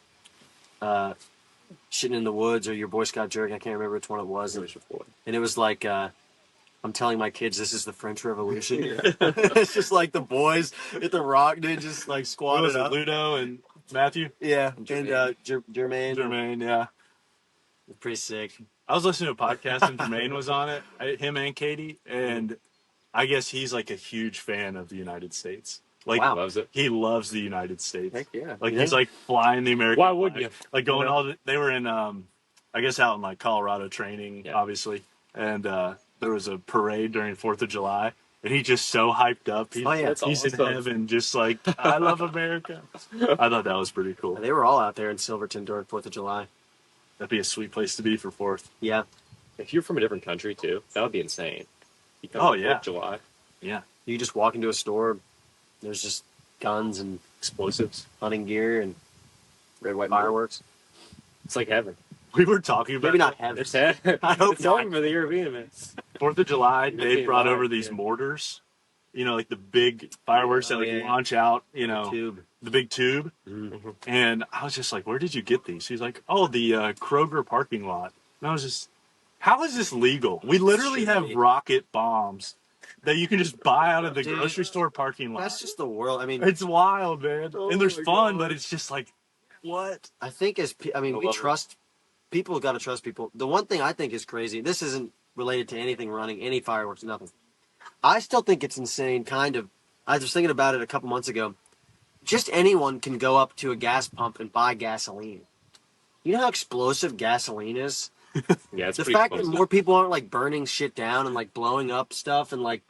Speaker 2: shitting in the woods or your Boy Scout jerk. I can't remember which one it was. And it was like, I'm telling my kids this is the French Revolution. It's just like the boys at the rock, dude, just like
Speaker 1: What
Speaker 2: squatted
Speaker 1: was it,
Speaker 2: up.
Speaker 1: Ludo and Matthew?
Speaker 2: Yeah, and
Speaker 4: Jermaine.
Speaker 2: Jermaine.
Speaker 1: Jermaine, yeah.
Speaker 2: Pretty sick.
Speaker 1: I was listening to a podcast and Jermaine was on it, him and Katie, and I guess he's like a huge fan of the United States. Like,
Speaker 2: Wow.
Speaker 3: Loves it.
Speaker 1: he loves the United States.
Speaker 4: Heck yeah.
Speaker 1: Like,
Speaker 2: Yeah.
Speaker 1: he's like flying the American
Speaker 3: Why would
Speaker 1: flag.
Speaker 3: you?
Speaker 1: Like, going
Speaker 3: You know?
Speaker 1: they were in, I guess out in like Colorado training,
Speaker 3: Yeah.
Speaker 1: obviously. And there was a parade during 4th of July. And he's just so hyped up. He's,
Speaker 2: Oh, yeah.
Speaker 3: That's
Speaker 1: he's in
Speaker 3: awesome.
Speaker 1: heaven, just like, I love America. I thought that was pretty cool.
Speaker 2: They were all out there in Silverton during 4th of July.
Speaker 1: That'd be a sweet place to be for 4th.
Speaker 2: Yeah.
Speaker 3: If you're from a different country too, that would be insane. You come
Speaker 1: Oh,
Speaker 3: to
Speaker 1: yeah.
Speaker 3: 4th of July.
Speaker 1: Yeah.
Speaker 2: You just walk into a store, there's just guns and
Speaker 1: Explosives.
Speaker 2: hunting gear and
Speaker 4: Red, white,
Speaker 2: fireworks.
Speaker 3: It's like heaven.
Speaker 1: We were talking about
Speaker 2: Maybe not heaven.
Speaker 3: It's heaven.
Speaker 2: I hope
Speaker 3: It's
Speaker 2: not.
Speaker 3: home for the European man.
Speaker 1: 4th of July,
Speaker 3: Okay,
Speaker 1: they brought over
Speaker 3: live,
Speaker 1: these
Speaker 3: yeah.
Speaker 1: mortars, like the big fireworks that launch out,
Speaker 2: Tube.
Speaker 1: the big tube.
Speaker 3: Mhm.
Speaker 1: And I was just like, where did you get these? He's like, oh, the Kroger parking lot. And I was just, how is this legal? We literally have
Speaker 2: Shitty.
Speaker 1: rocket bombs that you can just buy out of the
Speaker 2: Dude,
Speaker 1: grocery store parking lot.
Speaker 2: That's just the world. I mean,
Speaker 1: It's wild, man.
Speaker 2: Oh
Speaker 1: And there's
Speaker 2: my
Speaker 1: fun,
Speaker 2: God.
Speaker 1: but it's just like, what?
Speaker 2: I think we
Speaker 3: love it.
Speaker 2: trust people. Got to trust people. The one thing I think is crazy. This isn't related to anything running, any fireworks, nothing. I still think it's insane. Kind of. I was thinking about it a couple months ago. Just anyone can go up to a gas pump and buy gasoline. You know how explosive gasoline is?
Speaker 3: Yeah, it's
Speaker 2: The
Speaker 3: pretty
Speaker 2: fact
Speaker 3: close.
Speaker 2: that more people aren't like burning shit down and like blowing up stuff and like,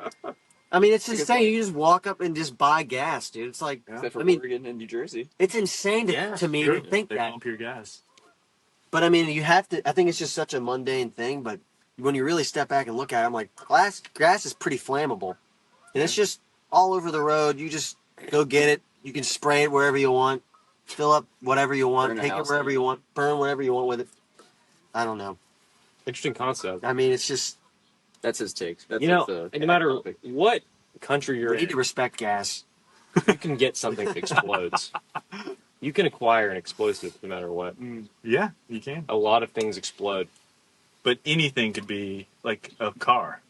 Speaker 2: I mean, it's insane. You just walk up and just buy gas, dude. It's like,
Speaker 4: Except for
Speaker 2: I mean,
Speaker 4: Oregon and New Jersey.
Speaker 2: it's insane to me to think
Speaker 1: They
Speaker 2: that.
Speaker 1: pump your gas.
Speaker 2: But I mean, you have to. I think it's just such a mundane thing. But when you really step back and look at it, I'm like, grass is pretty flammable, and it's just all over the road. You just go get it. You can spray it wherever you want, fill up whatever you want,
Speaker 4: Burn a
Speaker 2: take it
Speaker 4: house
Speaker 2: wherever
Speaker 4: down.
Speaker 2: you want, burn whatever you want with it. I don't know.
Speaker 3: Interesting concept.
Speaker 2: I mean, it's just
Speaker 4: That's his take. That's
Speaker 3: You know,
Speaker 4: the
Speaker 3: no matter what country you're
Speaker 2: we need to
Speaker 3: in,
Speaker 2: respect gas.
Speaker 3: you can get something that explodes. You can acquire an explosive no matter what.
Speaker 1: Yeah, you can.
Speaker 3: A lot of things explode.
Speaker 1: But anything could be like a car.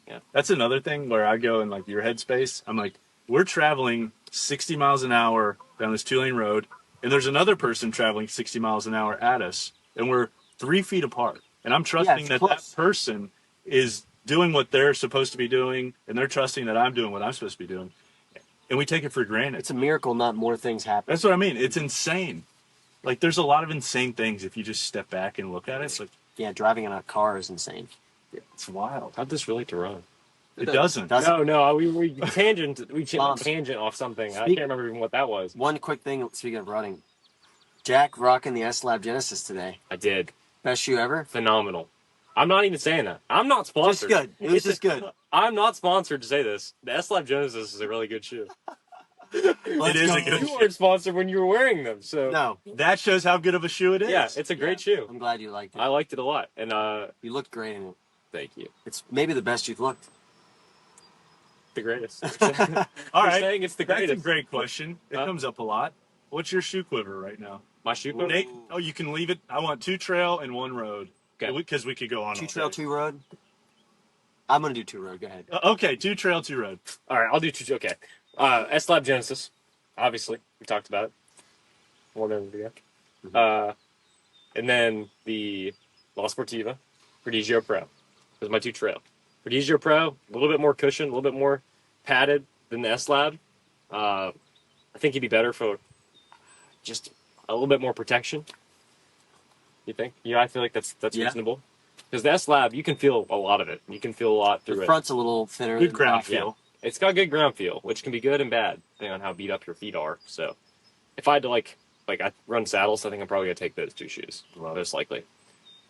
Speaker 3: Yeah.
Speaker 1: That's another thing where I go in like your headspace. I'm like, we're traveling 60 miles an hour down this 2-lane road, and there's another person traveling 60 miles an hour at us, and we're 3 feet apart. And I'm trusting
Speaker 2: it's
Speaker 1: that
Speaker 2: close.
Speaker 1: that person is doing what they're supposed to be doing, and they're trusting that I'm doing what I'm supposed to be doing. And we take it for granted.
Speaker 2: It's a miracle not more things happen.
Speaker 1: That's what I mean. It's insane. Like, there's a lot of insane things if you just step back and look at it. It's like,
Speaker 2: Yeah, driving in a car is insane.
Speaker 1: it's wild.
Speaker 3: How'd this relate to run?
Speaker 1: It doesn't.
Speaker 3: No, we tangent
Speaker 2: Bombs.
Speaker 3: tangent off something. I
Speaker 2: Speak-
Speaker 3: can't remember even what that was.
Speaker 2: One quick thing, speaking of running, Jack rocking the S-Lab Genesis today.
Speaker 3: I did.
Speaker 2: Best shoe ever.
Speaker 3: Phenomenal. I'm not even saying that. I'm not
Speaker 2: Just
Speaker 3: sponsored.
Speaker 2: good. It was just good.
Speaker 3: I'm not sponsored to say this. The S-Lab Genesis is a really good shoe.
Speaker 1: It is a
Speaker 2: go.
Speaker 1: good
Speaker 3: You weren't sponsored when you were wearing them, so
Speaker 2: No,
Speaker 1: That shows how good of a shoe it is.
Speaker 3: yeah, it's a great shoe.
Speaker 2: I'm glad you liked it.
Speaker 3: I liked it a lot, and
Speaker 2: You looked great in it.
Speaker 3: thank you.
Speaker 2: It's maybe the best you've looked.
Speaker 3: The greatest.
Speaker 1: All
Speaker 3: You're
Speaker 1: right.
Speaker 3: saying it's the
Speaker 1: That's
Speaker 3: greatest.
Speaker 1: a great question. It
Speaker 3: Huh?
Speaker 1: comes up a lot. What's your shoe quiver right now?
Speaker 3: My shoe quiver?
Speaker 1: Nate? Oh, you can leave it. I want 2 trail and 1 road.
Speaker 3: Okay.
Speaker 1: Because we could go on.
Speaker 2: 2
Speaker 1: all
Speaker 2: trail,
Speaker 1: day.
Speaker 2: 2 road. I'm gonna do 2 road. Go ahead.
Speaker 1: Okay, 2 trail, 2 road.
Speaker 3: All right, I'll do two. Okay, S-Lab Genesis. Obviously, we talked about it. One minute ago. And then the La Sportiva, Prodigio Pro. Those are my 2 trail. Prodigio Pro, a little bit more cushion, a little bit more padded than the S-Lab. I think he'd be better for just a little bit more protection. You think? Yeah, I feel like that's
Speaker 2: Yeah.
Speaker 3: reasonable. Because the S-Lab, you can feel a lot of it. You can feel a lot through
Speaker 2: The
Speaker 3: it.
Speaker 2: front's a little thinner.
Speaker 1: Good
Speaker 2: than
Speaker 1: ground
Speaker 2: back.
Speaker 1: feel.
Speaker 3: It's got good ground feel, which can be good and bad, depending on how beat up your feet are. So, if I had to like I run saddles, I think I'm probably gonna take those 2 shoes, most likely.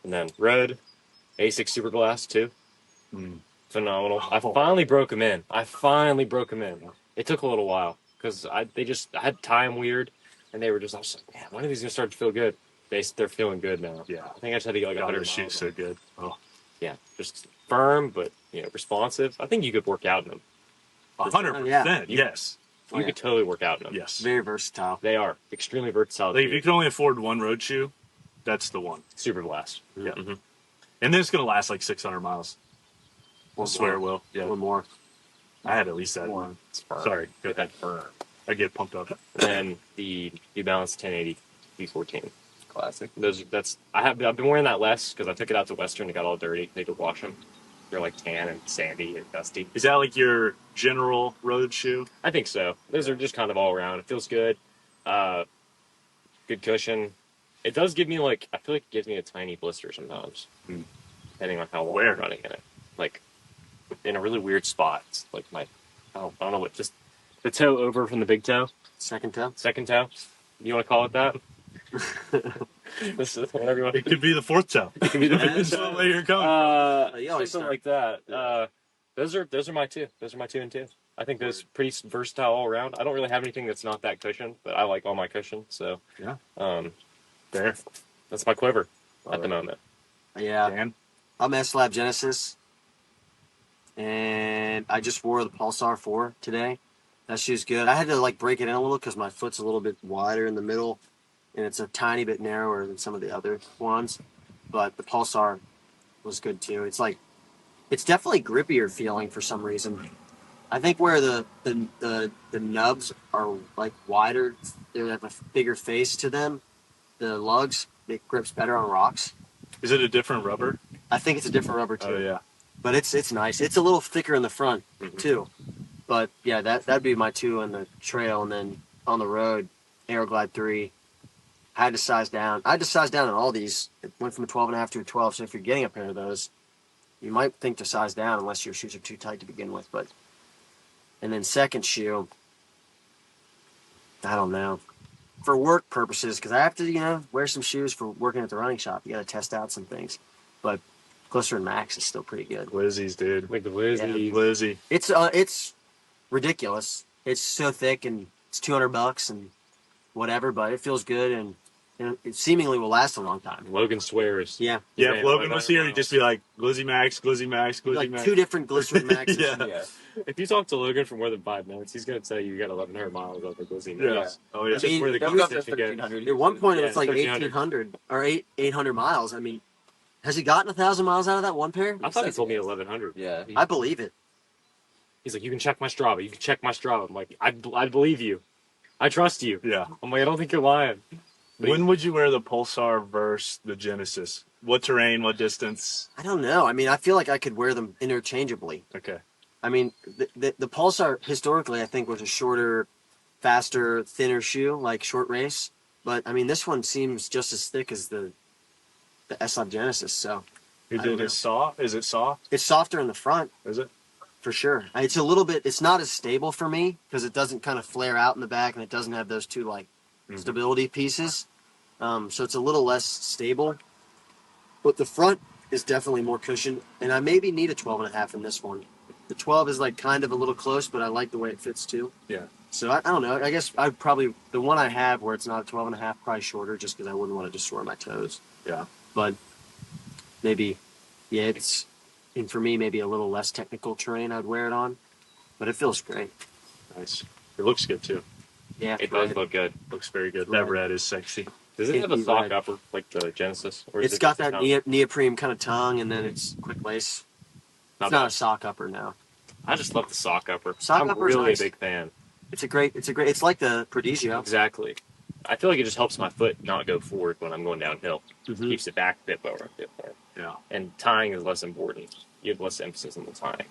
Speaker 3: And then Road, Asics Superblast 2, phenomenal. I finally broke them in. It took a little while because I had time weird, and they were just I was like, man, when are these gonna start to feel good? They're feeling good now.
Speaker 1: Yeah.
Speaker 3: I think I just had to get like
Speaker 1: God,
Speaker 3: 100
Speaker 1: those shoes so good. Oh,
Speaker 3: Yeah, just firm but responsive. I think you could work out in them.
Speaker 1: 100%.
Speaker 2: Yeah.
Speaker 1: Yes.
Speaker 2: Oh,
Speaker 3: You
Speaker 2: yeah.
Speaker 3: could totally work out in them.
Speaker 1: Yes.
Speaker 2: Very versatile.
Speaker 3: They are extremely versatile.
Speaker 1: Like, if you can only afford 1 road shoe, that's the one.
Speaker 3: Super blast.
Speaker 1: Yeah.
Speaker 3: Mhm.
Speaker 1: And then it's going to last like 600 miles. I
Speaker 2: One
Speaker 1: swear
Speaker 2: more.
Speaker 1: it will. Yeah.
Speaker 2: One more.
Speaker 1: I had at least that
Speaker 2: More.
Speaker 1: one.
Speaker 3: It's firm.
Speaker 1: Sorry. Go
Speaker 3: Get
Speaker 1: ahead.
Speaker 3: that firm.
Speaker 1: I get pumped up.
Speaker 3: And then the New Balance 1080 V14.
Speaker 4: classic.
Speaker 3: I've been wearing that less because I took it out to Western. It got all dirty. They had to wash them. They're like tan and sandy and dusty.
Speaker 1: Is that like your general road shoe?
Speaker 3: I think so. Those are just kind of all around. It feels good. Good cushion. It does give me I feel like it gives me a tiny blister sometimes, depending on how long
Speaker 1: Where?
Speaker 3: I'm running in it. Like in a really weird spot. It's like I don't know what, just the toe over from the big toe,
Speaker 2: Second toe.
Speaker 3: second toe. You want to call it that? This is whatever you want.
Speaker 1: It could be the 4th toe.
Speaker 3: It could be the
Speaker 1: Depends
Speaker 3: big
Speaker 1: on
Speaker 3: toe.
Speaker 1: where you're going.
Speaker 2: You always
Speaker 3: Something
Speaker 2: start.
Speaker 3: like that. Those are my 2. Those are my 2 and 2. I think those pretty versatile all around. I don't really have anything that's not that cushion, but I like all my cushion. So
Speaker 1: Yeah.
Speaker 3: there. That's my quiver at the moment.
Speaker 2: Yeah.
Speaker 1: Dan?
Speaker 2: I'm S-Lab Genesis. and I just wore the Pulsar 4 today. That shoe's good. I had to like break it in a little because my foot's a little bit wider in the middle, and it's a tiny bit narrower than some of the other ones. But the Pulsar was good too. It's definitely grippier feeling for some reason. I think where the nubs are like wider, they have a bigger face to them. The lugs, it grips better on rocks.
Speaker 1: Is it a different rubber?
Speaker 2: I think it's a different rubber too.
Speaker 1: Oh yeah.
Speaker 2: But it's nice. It's a little thicker in the front too. But yeah, that'd be my 2 on the trail, and then on the road, Aeroglide 3. I had to size down. I had to size down on all these. It went from a 12.5 to a 12. So if you're getting a pair of those, you might think to size down unless your shoes are too tight to begin with. But and then second shoe, I don't know, for work purposes, because I have to wear some shoes for working at the running shop. You got to test out some things, but Glycerin Max is still pretty good.
Speaker 1: Glizzies, dude.
Speaker 3: Like the Lizzie.
Speaker 1: Glizzy.
Speaker 2: It's ridiculous. It's so thick and it's $200 and whatever, but it feels good and it seemingly will last a long time.
Speaker 3: Logan swears.
Speaker 2: Yeah.
Speaker 1: Yeah,
Speaker 3: Man,
Speaker 1: if Logan
Speaker 3: I
Speaker 1: was here,
Speaker 3: don't
Speaker 1: he'd just be like, Glizzy Max, Glizzy Max, Glizzy
Speaker 2: Like
Speaker 1: Max.
Speaker 2: 2 different Glycerin Maxes.
Speaker 1: Yeah.
Speaker 3: If you talk to Logan for more than 5 minutes, he's gonna tell you got 1,100 miles on the Glizzy.
Speaker 1: Yeah. Oh, yeah.
Speaker 3: Which is where the
Speaker 4: They'll go up to
Speaker 3: conversation gets.
Speaker 4: 1,300.
Speaker 2: At one point, it was
Speaker 3: Yeah,
Speaker 2: like
Speaker 3: 1,300.
Speaker 2: 1,800 or 800 miles. I mean, has he gotten 1,000 miles out of that one pair?
Speaker 3: I thought he told me 1,100.
Speaker 4: Yeah.
Speaker 2: I believe it.
Speaker 3: He's like, you can check my Strava. You can check my Strava. I'm like, I believe you. I trust you.
Speaker 1: Yeah.
Speaker 3: I'm like, I don't think you're lying.
Speaker 1: When would you wear the Pulsar versus the Genesis? What terrain, what distance?
Speaker 2: I don't know. I mean, I feel like I could wear them interchangeably.
Speaker 1: Okay.
Speaker 2: I mean, the Pulsar historically, I think, was a shorter, faster, thinner shoe, like short race. But I mean, this one seems just as thick as the S-Lab Genesis. So
Speaker 1: You
Speaker 2: I don't
Speaker 1: did
Speaker 2: know.
Speaker 1: it soft? Is it soft?
Speaker 2: it's softer in the front
Speaker 1: Is it?
Speaker 2: for sure. It's a little bit. It's not as stable for me because it doesn't kind of flare out in the back, and it doesn't have those 2 like stability pieces. So it's a little less stable. But the front is definitely more cushioned, and I maybe need a 12.5 in this one. The 12 is like kind of a little close, but I like the way it fits too.
Speaker 1: Yeah.
Speaker 2: So I don't know. I guess I'd probably the one I have where it's not a 12.5, probably shorter, just because I wouldn't want to destroy my toes.
Speaker 1: Yeah.
Speaker 2: But maybe, yeah, it's and for me maybe a little less technical terrain I'd wear it on, but it feels great.
Speaker 1: Nice. It looks good too.
Speaker 2: Yeah,
Speaker 3: It does look good.
Speaker 1: Looks very good.
Speaker 2: Right.
Speaker 1: That red is sexy.
Speaker 3: Does it have a
Speaker 2: It's
Speaker 3: sock
Speaker 2: red.
Speaker 3: upper like the Genesis? Or is
Speaker 2: It's
Speaker 3: it
Speaker 2: got
Speaker 3: just
Speaker 2: that neoprene kind of tongue, and then it's quick lace.
Speaker 3: Not
Speaker 2: It's not
Speaker 3: bad.
Speaker 2: a sock upper now.
Speaker 3: I just love the sock upper.
Speaker 2: Sock
Speaker 3: I'm
Speaker 2: upper is
Speaker 3: really
Speaker 2: nice.
Speaker 3: a big fan.
Speaker 2: It's like the Prodigio.
Speaker 3: Exactly. I feel like it just helps my foot not go forward when I'm going downhill.
Speaker 2: Mhm.
Speaker 3: Keeps it back a bit lower.
Speaker 1: Yeah.
Speaker 3: And tying is less important. You have less emphasis on the tying,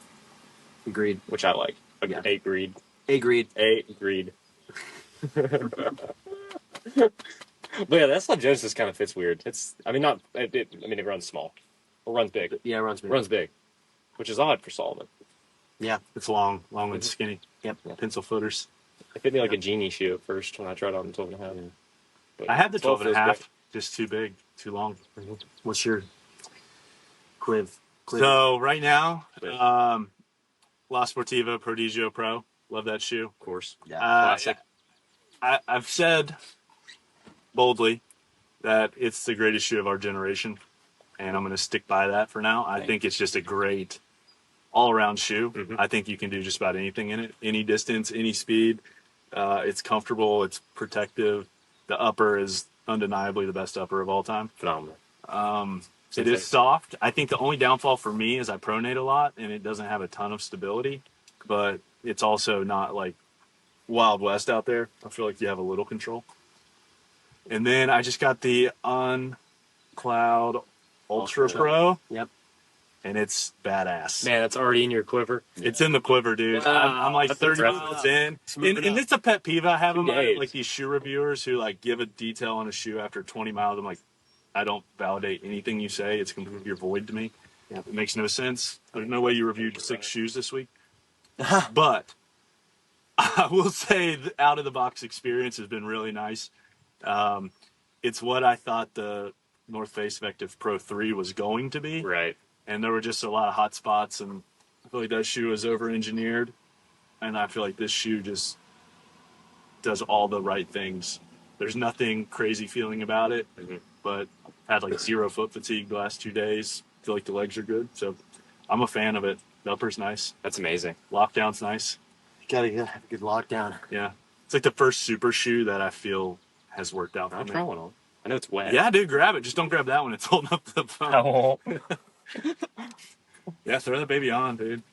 Speaker 2: Agreed.
Speaker 3: which I like.
Speaker 2: Yeah.
Speaker 3: Agreed.
Speaker 2: Agreed.
Speaker 3: Agreed. But yeah, that's how Genesis kind of fits weird. It's, I mean, not. It runs small, or runs big.
Speaker 2: Yeah, it runs me.
Speaker 3: Runs big, which is odd for Solomon.
Speaker 2: Yeah.
Speaker 1: It's long and skinny.
Speaker 2: Yep.
Speaker 1: Pencil footers.
Speaker 3: It fit me like a genie shoe at first when I tried on the 12.5. But
Speaker 1: I had the 12 and a
Speaker 3: 12
Speaker 1: half.
Speaker 3: feels
Speaker 1: Just too big, too long.
Speaker 2: What's your Quiv?
Speaker 1: So right now,
Speaker 3: Quiv.
Speaker 1: La Sportiva Prodigio Pro. Love that shoe.
Speaker 3: Of course.
Speaker 2: Yeah.
Speaker 3: Classic.
Speaker 1: I've said boldly that it's the greatest shoe of our generation, and I'm going to stick by that for now. I think it's just a great all-around shoe.
Speaker 3: Mhm.
Speaker 1: I think you can do just about anything in it, any distance, any speed. It's comfortable. It's protective. The upper is undeniably the best upper of all time.
Speaker 3: Phenomenal.
Speaker 1: It is soft. I think the only downfall for me is I pronate a lot, and it doesn't have a ton of stability, but it's also not like Wild West out there. I feel like you have a little control. And then I just got the Uncloud Ultra Pro,
Speaker 2: Yep.
Speaker 1: and it's badass.
Speaker 3: Man, that's already in your quiver.
Speaker 1: It's in the quiver, dude.
Speaker 3: Wow,
Speaker 1: I'm like
Speaker 3: that's
Speaker 1: 30
Speaker 3: impressive.
Speaker 1: miles in.
Speaker 2: Smooth
Speaker 1: And
Speaker 2: it up.
Speaker 1: it's a pet peeve I have in my,
Speaker 3: Engaged.
Speaker 1: like these shoe reviewers who like give a detail on a shoe after 20 miles. I'm like, I don't validate anything you say. It's completely your void to me.
Speaker 2: Yep.
Speaker 1: It makes no sense. There's no way you reviewed 6 shoes this week. But I will say the out of the box experience has been really nice. It's what I thought the North Face Vective Pro 3 was going to be.
Speaker 3: Right.
Speaker 1: And there were just a lot of hot spots, and I feel like that shoe is over-engineered, and I feel like this shoe just does all the right things. There's nothing crazy feeling about it, but I've had like 0 foot fatigue the last 2 days. I feel like the legs are good, so I'm a fan of it. The upper's nice.
Speaker 3: That's amazing.
Speaker 1: Lockdown's nice.
Speaker 2: You gotta have a good lockdown.
Speaker 1: Yeah. It's like the first super shoe that I feel has worked out for
Speaker 3: I'll
Speaker 1: me.
Speaker 3: try one on. I know it's wet.
Speaker 1: Yeah, dude, grab it. Just don't grab that one. It's holding up the phone.
Speaker 3: I won't.
Speaker 1: Yeah, throw that baby on, dude.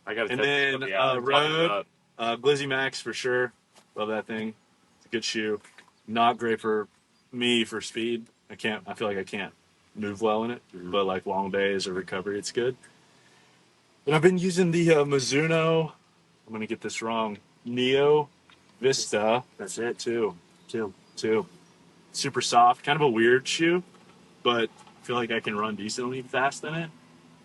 Speaker 3: I got
Speaker 1: And then Road, Glizzy Max for sure. Love that thing. It's a good shoe. Not great for me for speed. I feel like I can't move well in it. But like long days or recovery, it's good. And I've been using the Mizuno, I'm going to get this wrong, Neo Vista.
Speaker 2: That's it.
Speaker 1: Two.
Speaker 2: Too.
Speaker 1: Super soft. Kind of a weird shoe, but I feel like I can run decently fast in it.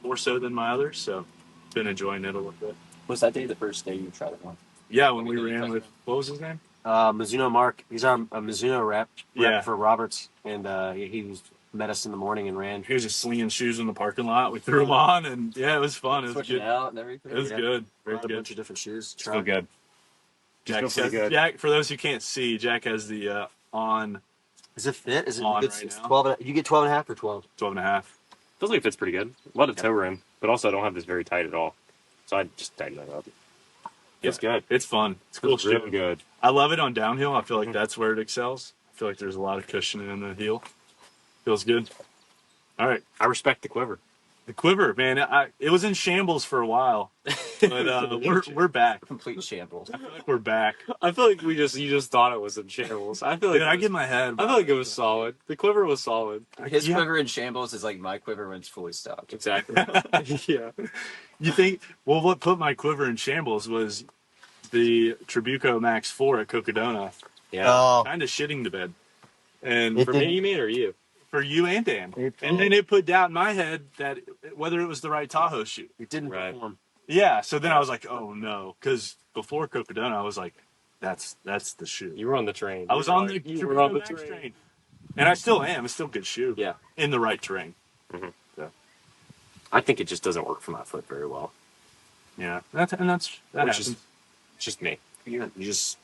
Speaker 1: More so than my others, so been enjoying it a little bit.
Speaker 4: Was that day the first day you tried it on?
Speaker 1: Yeah, when we ran with, what was his name?
Speaker 2: Mizuno Mark. He's our Mizuno rep
Speaker 1: Yeah.
Speaker 2: for Roberts, and met us in the morning and ran.
Speaker 1: He was just slinging shoes in the parking lot. We threw them on, and yeah, it was fun. It was
Speaker 4: Switching
Speaker 1: good.
Speaker 4: out and everything.
Speaker 1: It was good. Very
Speaker 2: Brought a
Speaker 1: good.
Speaker 2: bunch of different shoes.
Speaker 1: Still good.
Speaker 3: Still pretty good.
Speaker 1: Jack, for those who can't see, Jack has the on
Speaker 2: Is it fit? Is it?
Speaker 1: On
Speaker 2: It's,
Speaker 1: right
Speaker 2: it's
Speaker 1: now.
Speaker 2: 12. You get 12 and a half or 12.
Speaker 1: 12 and a half.
Speaker 3: Feels like it fits pretty good. A lot of toe room, but also I don't have this very tight at all. So I just tighten that up. It's good.
Speaker 1: It's fun. It's cool.
Speaker 3: It's really good.
Speaker 1: I love it on downhill. I feel like that's where it excels. I feel like there's a lot of cushioning in the heel. Feels good. All right.
Speaker 3: I respect the Quiver.
Speaker 1: The Quiver, man, it was in shambles for a while, but we're back.
Speaker 4: Complete shambles.
Speaker 1: I feel like we're back.
Speaker 3: I feel like you just thought it was in shambles. I feel like
Speaker 1: Dude, I get my head.
Speaker 3: I feel like it was solid. The Quiver was solid.
Speaker 4: His
Speaker 1: Yeah.
Speaker 4: quiver in shambles is like my quiver when it's fully stocked.
Speaker 3: Exactly.
Speaker 1: Yeah. You think, well, what put my Quiver in shambles was the Tribuco Max 4 at Cocodona
Speaker 3: Yeah.
Speaker 2: Oh,
Speaker 1: kind of shitting the bed. And
Speaker 2: It
Speaker 3: For
Speaker 2: did-
Speaker 3: me, you mean, or you?
Speaker 1: for you and Dan.
Speaker 2: It-
Speaker 1: And then it put doubt in my head that whether it was the right Tahoe shoe.
Speaker 2: it didn't
Speaker 3: Right.
Speaker 2: perform.
Speaker 1: Yeah, so then I was like, oh no. Because before Cocodona, I was like, that's the shoe.
Speaker 3: You were on the train.
Speaker 1: I was on the
Speaker 3: You
Speaker 1: Tribuco
Speaker 3: were on the
Speaker 1: Max
Speaker 3: train.
Speaker 1: And I still am. It's still a good shoe.
Speaker 3: Yeah.
Speaker 1: In the right terrain.
Speaker 3: I think it just doesn't work for my foot very well.
Speaker 1: Yeah. That
Speaker 3: Which
Speaker 1: happens.
Speaker 3: is just me.
Speaker 2: You just.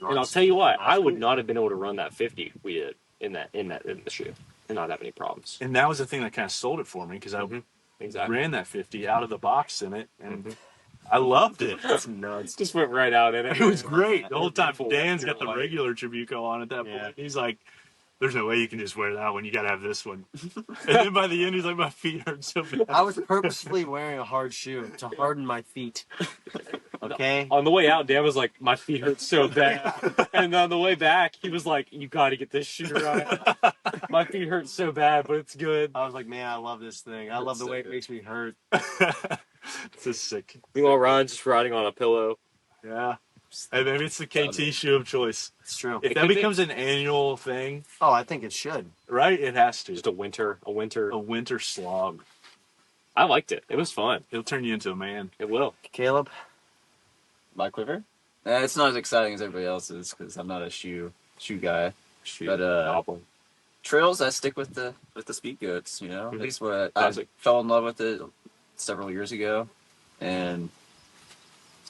Speaker 3: And I'll tell you what, I would not have been able to run that 50 we did in the shoe and not have any problems.
Speaker 1: And that was the thing that kind of sold it for me because I
Speaker 3: Exactly.
Speaker 1: ran that 50 out of the box in it, and I loved it.
Speaker 2: That's nuts.
Speaker 3: Just went right out in it.
Speaker 1: It was great the whole time.
Speaker 3: Full
Speaker 1: Dan's
Speaker 3: white.
Speaker 1: got the regular Tribuco on at that
Speaker 2: Yeah.
Speaker 1: point. He's like, "There's no way you can just wear that one. You got to have this one." And then by the end, he's like, "My feet hurt so bad."
Speaker 2: I was purposefully wearing a hard shoe to harden my feet. Okay.
Speaker 3: On the way out, Dan was like, "My feet hurt so bad," and on the way back, he was like, "You got to get this shoe right. My feet hurt so bad, but it's good."
Speaker 2: I was like, man, I love this thing. I love the
Speaker 3: so
Speaker 2: way it
Speaker 3: good.
Speaker 2: makes me hurt.
Speaker 1: It's just sick.
Speaker 3: Meanwhile, Ryan's just riding on a pillow.
Speaker 1: Yeah. Hey, maybe it's the KT shoe of choice.
Speaker 2: It's true.
Speaker 1: If
Speaker 3: It
Speaker 1: that
Speaker 3: could be.
Speaker 1: becomes an annual thing,
Speaker 2: Oh, I think it should.
Speaker 1: right? It has to.
Speaker 3: Just a winter.
Speaker 1: A winter slog.
Speaker 3: I liked it. It was fun.
Speaker 1: It'll turn you into a man.
Speaker 3: It will.
Speaker 2: Caleb?
Speaker 4: My quiver? It's not as exciting as everybody else's because I'm not a shoe guy.
Speaker 3: Shoot.
Speaker 4: But,
Speaker 3: Goblin.
Speaker 4: Trails, I stick with the speed goats. You know,
Speaker 3: Mhm.
Speaker 4: at least what I
Speaker 3: Classic.
Speaker 4: fell in love with it several years ago, and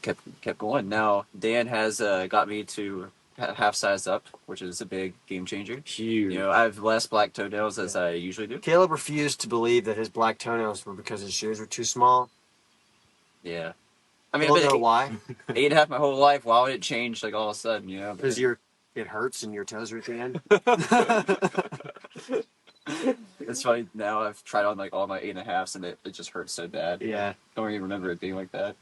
Speaker 4: kept going. Now Dan has got me to half size up, which is a big game changer.
Speaker 3: Huge.
Speaker 4: You know, I have less black toenails as I usually do.
Speaker 2: Caleb refused to believe that his black toenails were because his shoes were too small.
Speaker 4: Yeah, I mean,
Speaker 2: I
Speaker 4: I've
Speaker 2: don't know
Speaker 4: been
Speaker 2: why.
Speaker 4: 8.5 my whole life. Why would it change like all of a sudden? You know,
Speaker 2: Because it hurts and your toes are at the end.
Speaker 4: it's funny now. I've tried on like all my 8.5s and it just hurts so bad.
Speaker 2: Yeah.
Speaker 4: Don't even remember it being like that.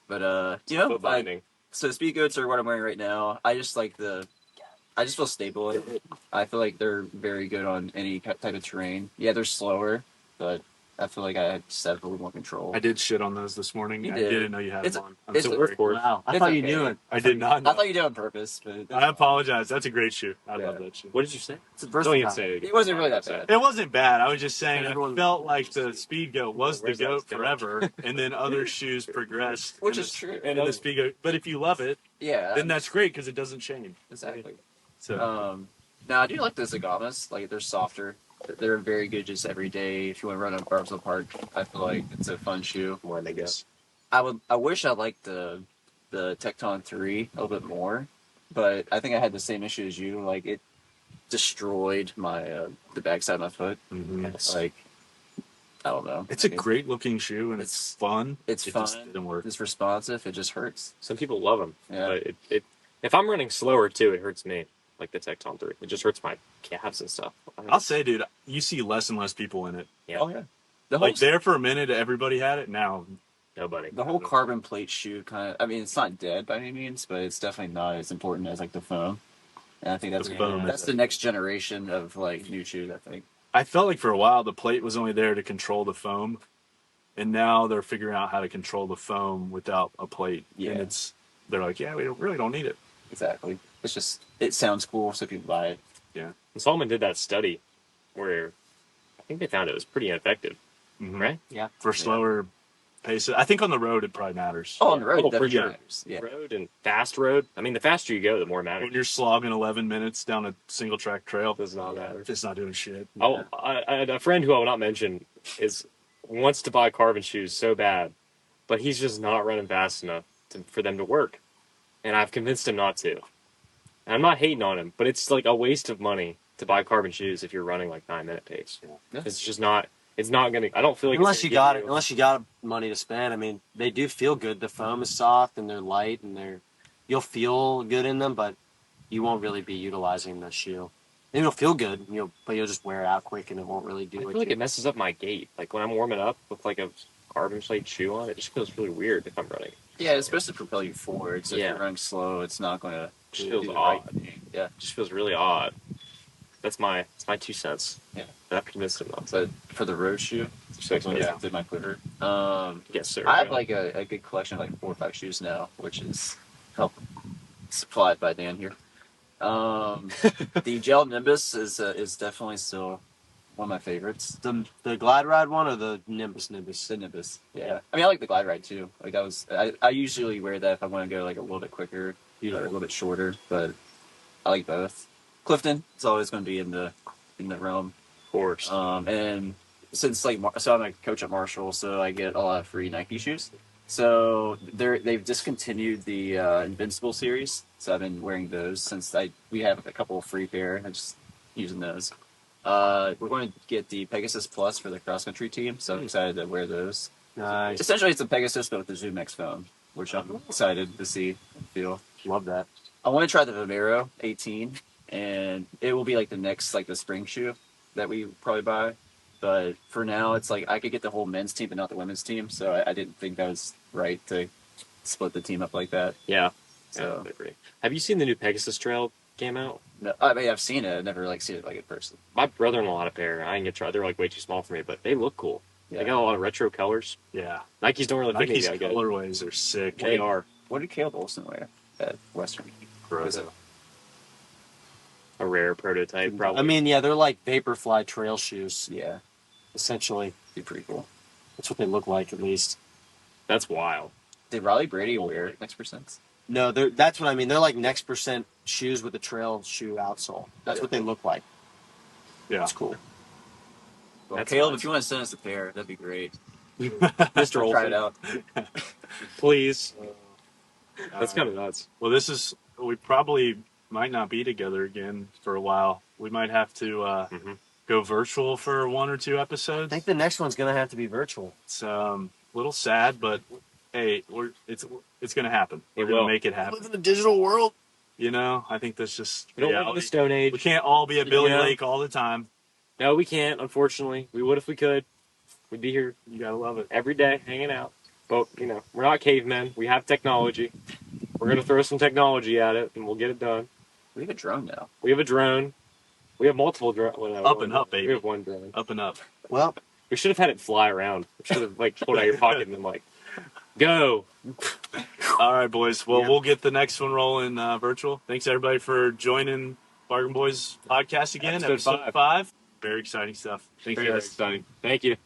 Speaker 4: But you know,
Speaker 3: Foot binding.
Speaker 4: so speed goats are what I'm wearing right now. I just feel stable in it. I feel like they're very good on any type of terrain. Yeah, they're slower, but I feel like I just have a little more control.
Speaker 1: I did shit on those this morning.
Speaker 4: You
Speaker 1: I
Speaker 4: did.
Speaker 1: didn't know you had
Speaker 4: It's-
Speaker 1: them on. I'm
Speaker 4: it's a
Speaker 1: sorry.
Speaker 3: workhorse.
Speaker 2: Wow. I
Speaker 4: It's
Speaker 2: thought you
Speaker 4: okay.
Speaker 2: knew it.
Speaker 1: I did not know.
Speaker 4: I thought you did it on purpose, but
Speaker 1: I apologize. That's a great shoe. I
Speaker 4: Yeah.
Speaker 1: love that shoe.
Speaker 3: What did you say?
Speaker 2: It's a
Speaker 3: Don't even
Speaker 2: versatile.
Speaker 3: say it.
Speaker 4: it wasn't really that bad.
Speaker 1: It wasn't bad. I was just saying
Speaker 2: And
Speaker 1: I
Speaker 2: everyone-
Speaker 1: felt like the Speed Goat was the
Speaker 3: Where's that
Speaker 1: goat
Speaker 3: still?
Speaker 1: forever, and then other shoes progressed.
Speaker 4: Which
Speaker 1: and
Speaker 4: is
Speaker 1: the-
Speaker 4: true.
Speaker 1: And the Speed Goat. But if you love it,
Speaker 4: Yeah,
Speaker 1: then that's great because it doesn't change.
Speaker 4: exactly.
Speaker 1: So
Speaker 4: Now I do like the Zagamas. Like they're softer. They're very good just every day. If you want to run on Barbsville Park, I feel like it's a fun shoe.
Speaker 3: When they guess.
Speaker 4: I wish I liked the Tecton 3 a little bit more, but I think I had the same issue as you. Like it destroyed my the backside of my foot.
Speaker 1: Mm-hmm.
Speaker 4: Like I don't know.
Speaker 1: It's a great looking shoe and it's fun.
Speaker 4: It's
Speaker 1: it
Speaker 4: fun.
Speaker 1: Just didn't work.
Speaker 4: It's responsive. It just hurts.
Speaker 3: Some people love them.
Speaker 4: Yeah.
Speaker 3: But if I'm running slower too, it hurts me. Like the Tecton 3. It just hurts my calves and stuff.
Speaker 1: I'll say, dude, you see less and less people in it.
Speaker 3: Yeah.
Speaker 4: Oh yeah. The whole
Speaker 1: Like there for a minute, everybody had it. Now,
Speaker 3: Nobody.
Speaker 4: the whole carbon plate shoe kind of. I mean, it's not dead by any means, but it's definitely not as important as like the foam. And I think that's
Speaker 1: The foam
Speaker 4: that's
Speaker 1: is-
Speaker 4: the next generation of like new shoes. I think.
Speaker 1: I felt like for a while the plate was only there to control the foam, and now they're figuring out how to control the foam without a plate.
Speaker 4: Yeah.
Speaker 1: And they're like, yeah, we really don't need it.
Speaker 4: Exactly. It's just it sounds cool, so people buy it.
Speaker 1: Yeah.
Speaker 3: And Solomon did that study where I think they found it was pretty ineffective,
Speaker 1: Mhm.
Speaker 3: right?
Speaker 2: Yeah.
Speaker 1: For slower paces. I think on the road it probably matters.
Speaker 4: Oh, on the road,
Speaker 3: Oh, for
Speaker 4: definitely
Speaker 3: sure.
Speaker 4: matters. Yeah.
Speaker 3: Road and fast road. I mean, the faster you go, the more it
Speaker 1: When
Speaker 3: matters.
Speaker 1: you're slogging 11 minutes down a single track trail,
Speaker 3: Does not matter.
Speaker 1: it's not doing shit.
Speaker 3: Oh, I had a friend who I will not mention wants to buy carbon shoes so bad, but he's just not running fast enough for them to work, and I've convinced him not to. And I'm not hating on him, but it's like a waste of money to buy carbon shoes if you're running like 9-minute pace.
Speaker 4: Yeah.
Speaker 3: It's just not. It's not gonna. I don't feel like
Speaker 2: Unless
Speaker 3: it's
Speaker 2: you
Speaker 3: gonna
Speaker 2: got
Speaker 3: give
Speaker 2: it, unless you got money to spend. I mean, they do feel good. The foam is soft and they're light and you'll feel good in them, but you won't really be utilizing the shoe. Maybe it'll feel good, but you'll just wear it out quick and it won't really do
Speaker 3: I
Speaker 2: what
Speaker 3: feel like
Speaker 2: you.
Speaker 3: it messes up my gait. Like when I'm warming up with like a carbon plate shoe on, it just feels really weird if I'm running.
Speaker 4: Yeah, it's supposed to propel you forward. So if
Speaker 3: Yeah.
Speaker 4: you're running slow, it's not going to
Speaker 3: It just feels
Speaker 4: do the
Speaker 3: odd.
Speaker 4: right thing. Yeah.
Speaker 3: It just feels really odd. That's my 2 cents.
Speaker 4: Yeah.
Speaker 3: But I've convinced him not to.
Speaker 4: But for the road shoe,
Speaker 1: Yeah.
Speaker 4: did my quiver.
Speaker 3: Yes, sir.
Speaker 4: I have like a good collection of like 4 or 5 shoes now, which is helped supplied by Dan here. The gel Nimbus is definitely still one of my favorites.
Speaker 2: The Glide Ride one or the Nimbus?
Speaker 4: The Nimbus, yeah. I mean, I like the Glide Ride too. Like I usually wear that if I want to go like a little bit quicker or a little bit shorter, but I like both. Clifton, it's always going to be in the realm.
Speaker 3: Of course.
Speaker 4: And since so I'm a coach at Marshall, so I get a lot of free Nike shoes. So they've discontinued the Invincible series, so I've been wearing those since we have a couple of free pair. I'm just using those. We're going to get the Pegasus Plus for the cross country team, so I'm excited to wear those.
Speaker 2: Nice.
Speaker 4: Essentially, it's a Pegasus but with the Zoom X phone, which I'm excited to see and feel.
Speaker 2: Love that.
Speaker 4: I want to try the Vomero 18, and it will be like the next the spring shoe that we probably buy. But for now, it's like I could get the whole men's team, but not the women's team. So I didn't think that was right to split the team up like that.
Speaker 3: Yeah.
Speaker 4: So
Speaker 3: I agree. Have you seen the new Pegasus Trail came out?
Speaker 4: no, I mean, I've seen it. I've never seen it in person.
Speaker 3: My brother-in-law had a pair. I didn't get to try. They're like way too small for me, but they look cool.
Speaker 4: Yeah.
Speaker 3: They got a lot of retro colors.
Speaker 1: Yeah.
Speaker 3: Nikes don't really fit me
Speaker 1: Nike's
Speaker 3: that good.
Speaker 1: colorways are sick.
Speaker 3: They are
Speaker 4: What did Caleb Olsen wear at Western? Was it?
Speaker 3: a rare prototype, probably.
Speaker 2: I mean, yeah, they're like Vaporfly trail shoes,
Speaker 4: Yeah,
Speaker 2: essentially.
Speaker 4: be pretty cool.
Speaker 2: That's what they look like, at least.
Speaker 3: That's wild.
Speaker 4: Did Riley Brady wear next percent?
Speaker 2: No, that's what I mean. They're like Next Percent shoes with a trail shoe outsole. That's what they look like.
Speaker 1: Yeah.
Speaker 2: It's cool.
Speaker 4: Well,
Speaker 3: That's
Speaker 4: Caleb,
Speaker 3: nice.
Speaker 4: if you want to send us a pair, that'd be great.
Speaker 3: Mr.
Speaker 4: We'll try it
Speaker 3: Olsen,
Speaker 4: out.
Speaker 3: please. That's kind of nuts.
Speaker 1: Well, we probably might not be together again for a while. We might have to go virtual for 1 or 2
Speaker 2: I
Speaker 1: episodes.
Speaker 2: think the next one's going to have to be virtual.
Speaker 1: It's a little sad, but hey, it's going to happen. We're
Speaker 3: It
Speaker 1: going
Speaker 3: will.
Speaker 1: to make it
Speaker 2: We
Speaker 1: happen.
Speaker 2: live in a digital world.
Speaker 1: I think that's just
Speaker 3: We don't live in
Speaker 1: reality.
Speaker 3: the Stone Age.
Speaker 1: We can't all be at Billy
Speaker 3: Yeah.
Speaker 1: Lake all the time.
Speaker 3: No, we can't, unfortunately. We would if we could. We'd be here
Speaker 1: You gotta love it.
Speaker 3: every day hanging out. But, we're not cavemen. We have technology. We're going to throw some technology at it, and we'll get it done.
Speaker 4: We have a drone now.
Speaker 3: We have a drone. We have multiple drones.
Speaker 1: Up and up, baby.
Speaker 3: We have one drone.
Speaker 1: Up and up.
Speaker 2: Well,
Speaker 3: We should have had it fly around. We should have, pulled out your pocket and been go.
Speaker 1: All right, boys. Well,
Speaker 2: Yeah.
Speaker 1: we'll get the next one rolling virtual. Thanks everybody for joining Bargain Boys podcast again.
Speaker 3: Episode
Speaker 1: Episode 5. Very exciting stuff. Thanks,
Speaker 3: Very
Speaker 1: guys.
Speaker 3: exciting. Thank you.